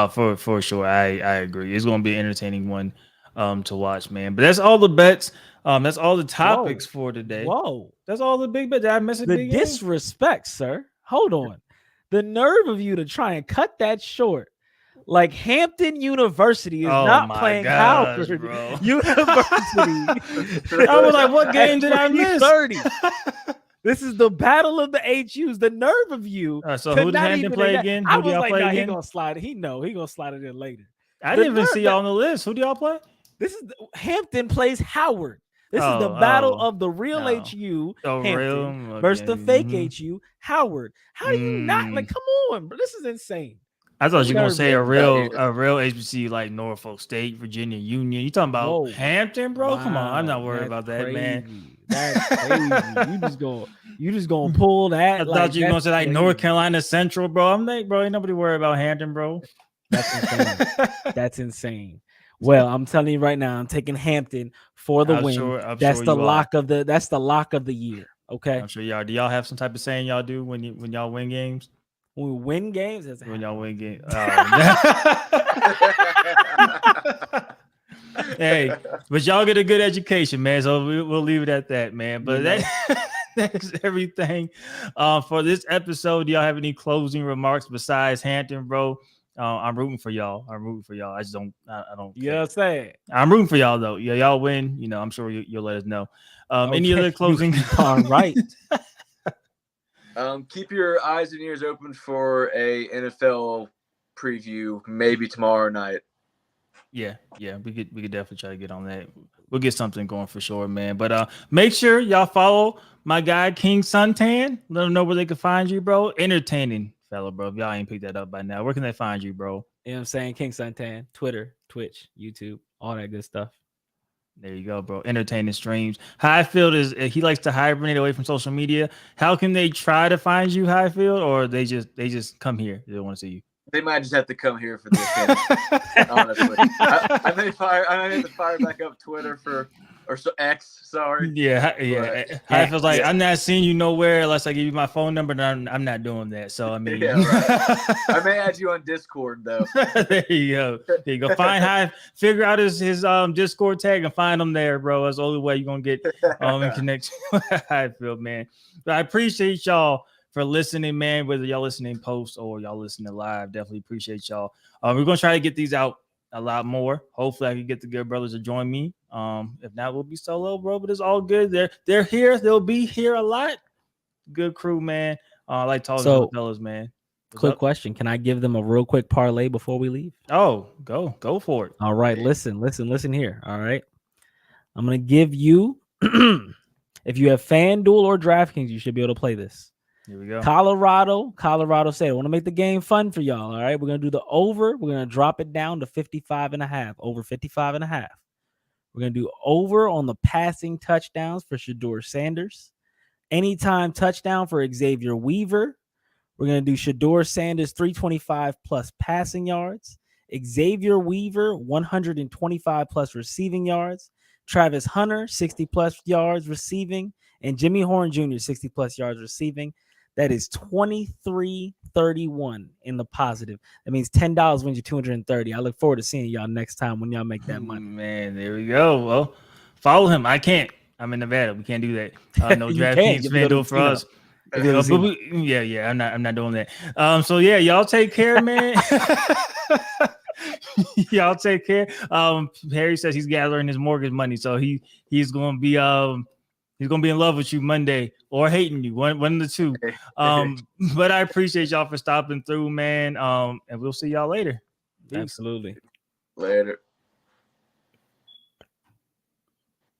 For sure. I agree. It's gonna be an entertaining one to watch, man. But that's all the bets. That's all the topics for today. Whoa. That's all the big bets. Did I miss a The big game? disrespect, sir. Hold on. The nerve of you to try and cut that short. Like Hampton University is not playing Howard bro. University. I was like, what game did I miss? 30. This is the battle of the HUs. The nerve of you. So who did Hampton play again? I was like, nah, he gonna slide it. He gonna slide it in later. I didn't even see y'all on the list. Who do y'all play? This is Hampton plays Howard. This is the battle of the real HU Hampton versus the fake HU Howard. How do you not like? Come on, bro. This is insane. I thought you were gonna say a real HBC like Norfolk State, Virginia Union. You talking about Hampton, bro? Wow, come on, I'm not worried about that, man. That's crazy. you just gonna pull that. I thought you were gonna say like North Carolina Central, bro. I'm like, bro, ain't nobody worried about Hampton, bro. That's insane. That's insane. Well, I'm telling you right now, I'm taking Hampton for the win. That's the lock of the year. Okay. I'm sure y'all. Do y'all have some type of saying y'all do when y'all win games? When we win games, when y'all win games. Hey, but y'all get a good education, man. So we'll leave it at that, man. But that's everything for this episode. Do y'all have any closing remarks besides Hampton, bro? I'm rooting for y'all. I just don't. I don't. You know what I'm saying? I'm rooting for y'all though. Yeah, y'all win. You know, I'm sure you'll let us know. Any other closing? All right. Keep your eyes and ears open for a NFL preview, maybe tomorrow night. Yeah, we could definitely try to get on that. We'll get something going for sure, man. But make sure y'all follow my guy King Suntan. Let them know where they can find you, bro. Entertaining fellow, bro. If y'all ain't picked that up by now, where can they find you, bro? You know what I'm saying? King Suntan, Twitter, Twitch, YouTube, all that good stuff. There you go, bro. Entertaining streams. Highfield is he likes to hibernate away from social media. How can they try to find you, Highfield, or they just come here? They don't want to see you. They might just have to come here for this. Honestly, I may have to fire back up Twitter or X. Sorry. Yeah. Highfield's like, I'm not seeing you nowhere unless I give you my phone number. And I'm not doing that. So I mean, yeah, right. I may add you on Discord though. There you go. Find figure out his Discord tag and find him there, bro. That's the only way you're gonna get in connection with Highfield, man. But I appreciate y'all for listening, man, whether y'all listening post or y'all listening live. Definitely appreciate y'all. We're going to try to get these out a lot more. Hopefully I can get the good brothers to join me. If not, we'll be solo, bro, but it's all good. They're here. They'll be here a lot. Good crew, man. I like talking to the fellas, man. Quick question. Can I give them a real quick parlay before we leave? Oh, go for it. All right. Listen here. All right. I'm going to give you, if you have FanDuel or DraftKings, you should be able to play this. Here we go. Colorado State. I want to make the game fun for y'all. All right. We're going to do the over. We're going to drop it down to 55.5. Over 55.5. We're going to do over on the passing touchdowns for Shedeur Sanders. Anytime touchdown for Xavier Weaver. We're going to do Shedeur Sanders 325 plus passing yards. Xavier Weaver 125 plus receiving yards. Travis Hunter 60 plus yards receiving. And Jimmy Horn Jr. 60 plus yards receiving. That is 23-31 in the positive. That means $10 wins you $230. I look forward to seeing y'all next time when y'all make that money. Man, there we go. Well, follow him. I can't. I'm in Nevada. We can't do that. No DraftKings FanDuel for us. Yeah. I'm not doing that. So yeah, y'all take care, man. Y'all take care. Harry says he's gathering his mortgage money, so he's gonna be he's gonna be in love with you Monday or hating you, one of the two. But I appreciate y'all for stopping through, man. And we'll see y'all later. Absolutely. Later.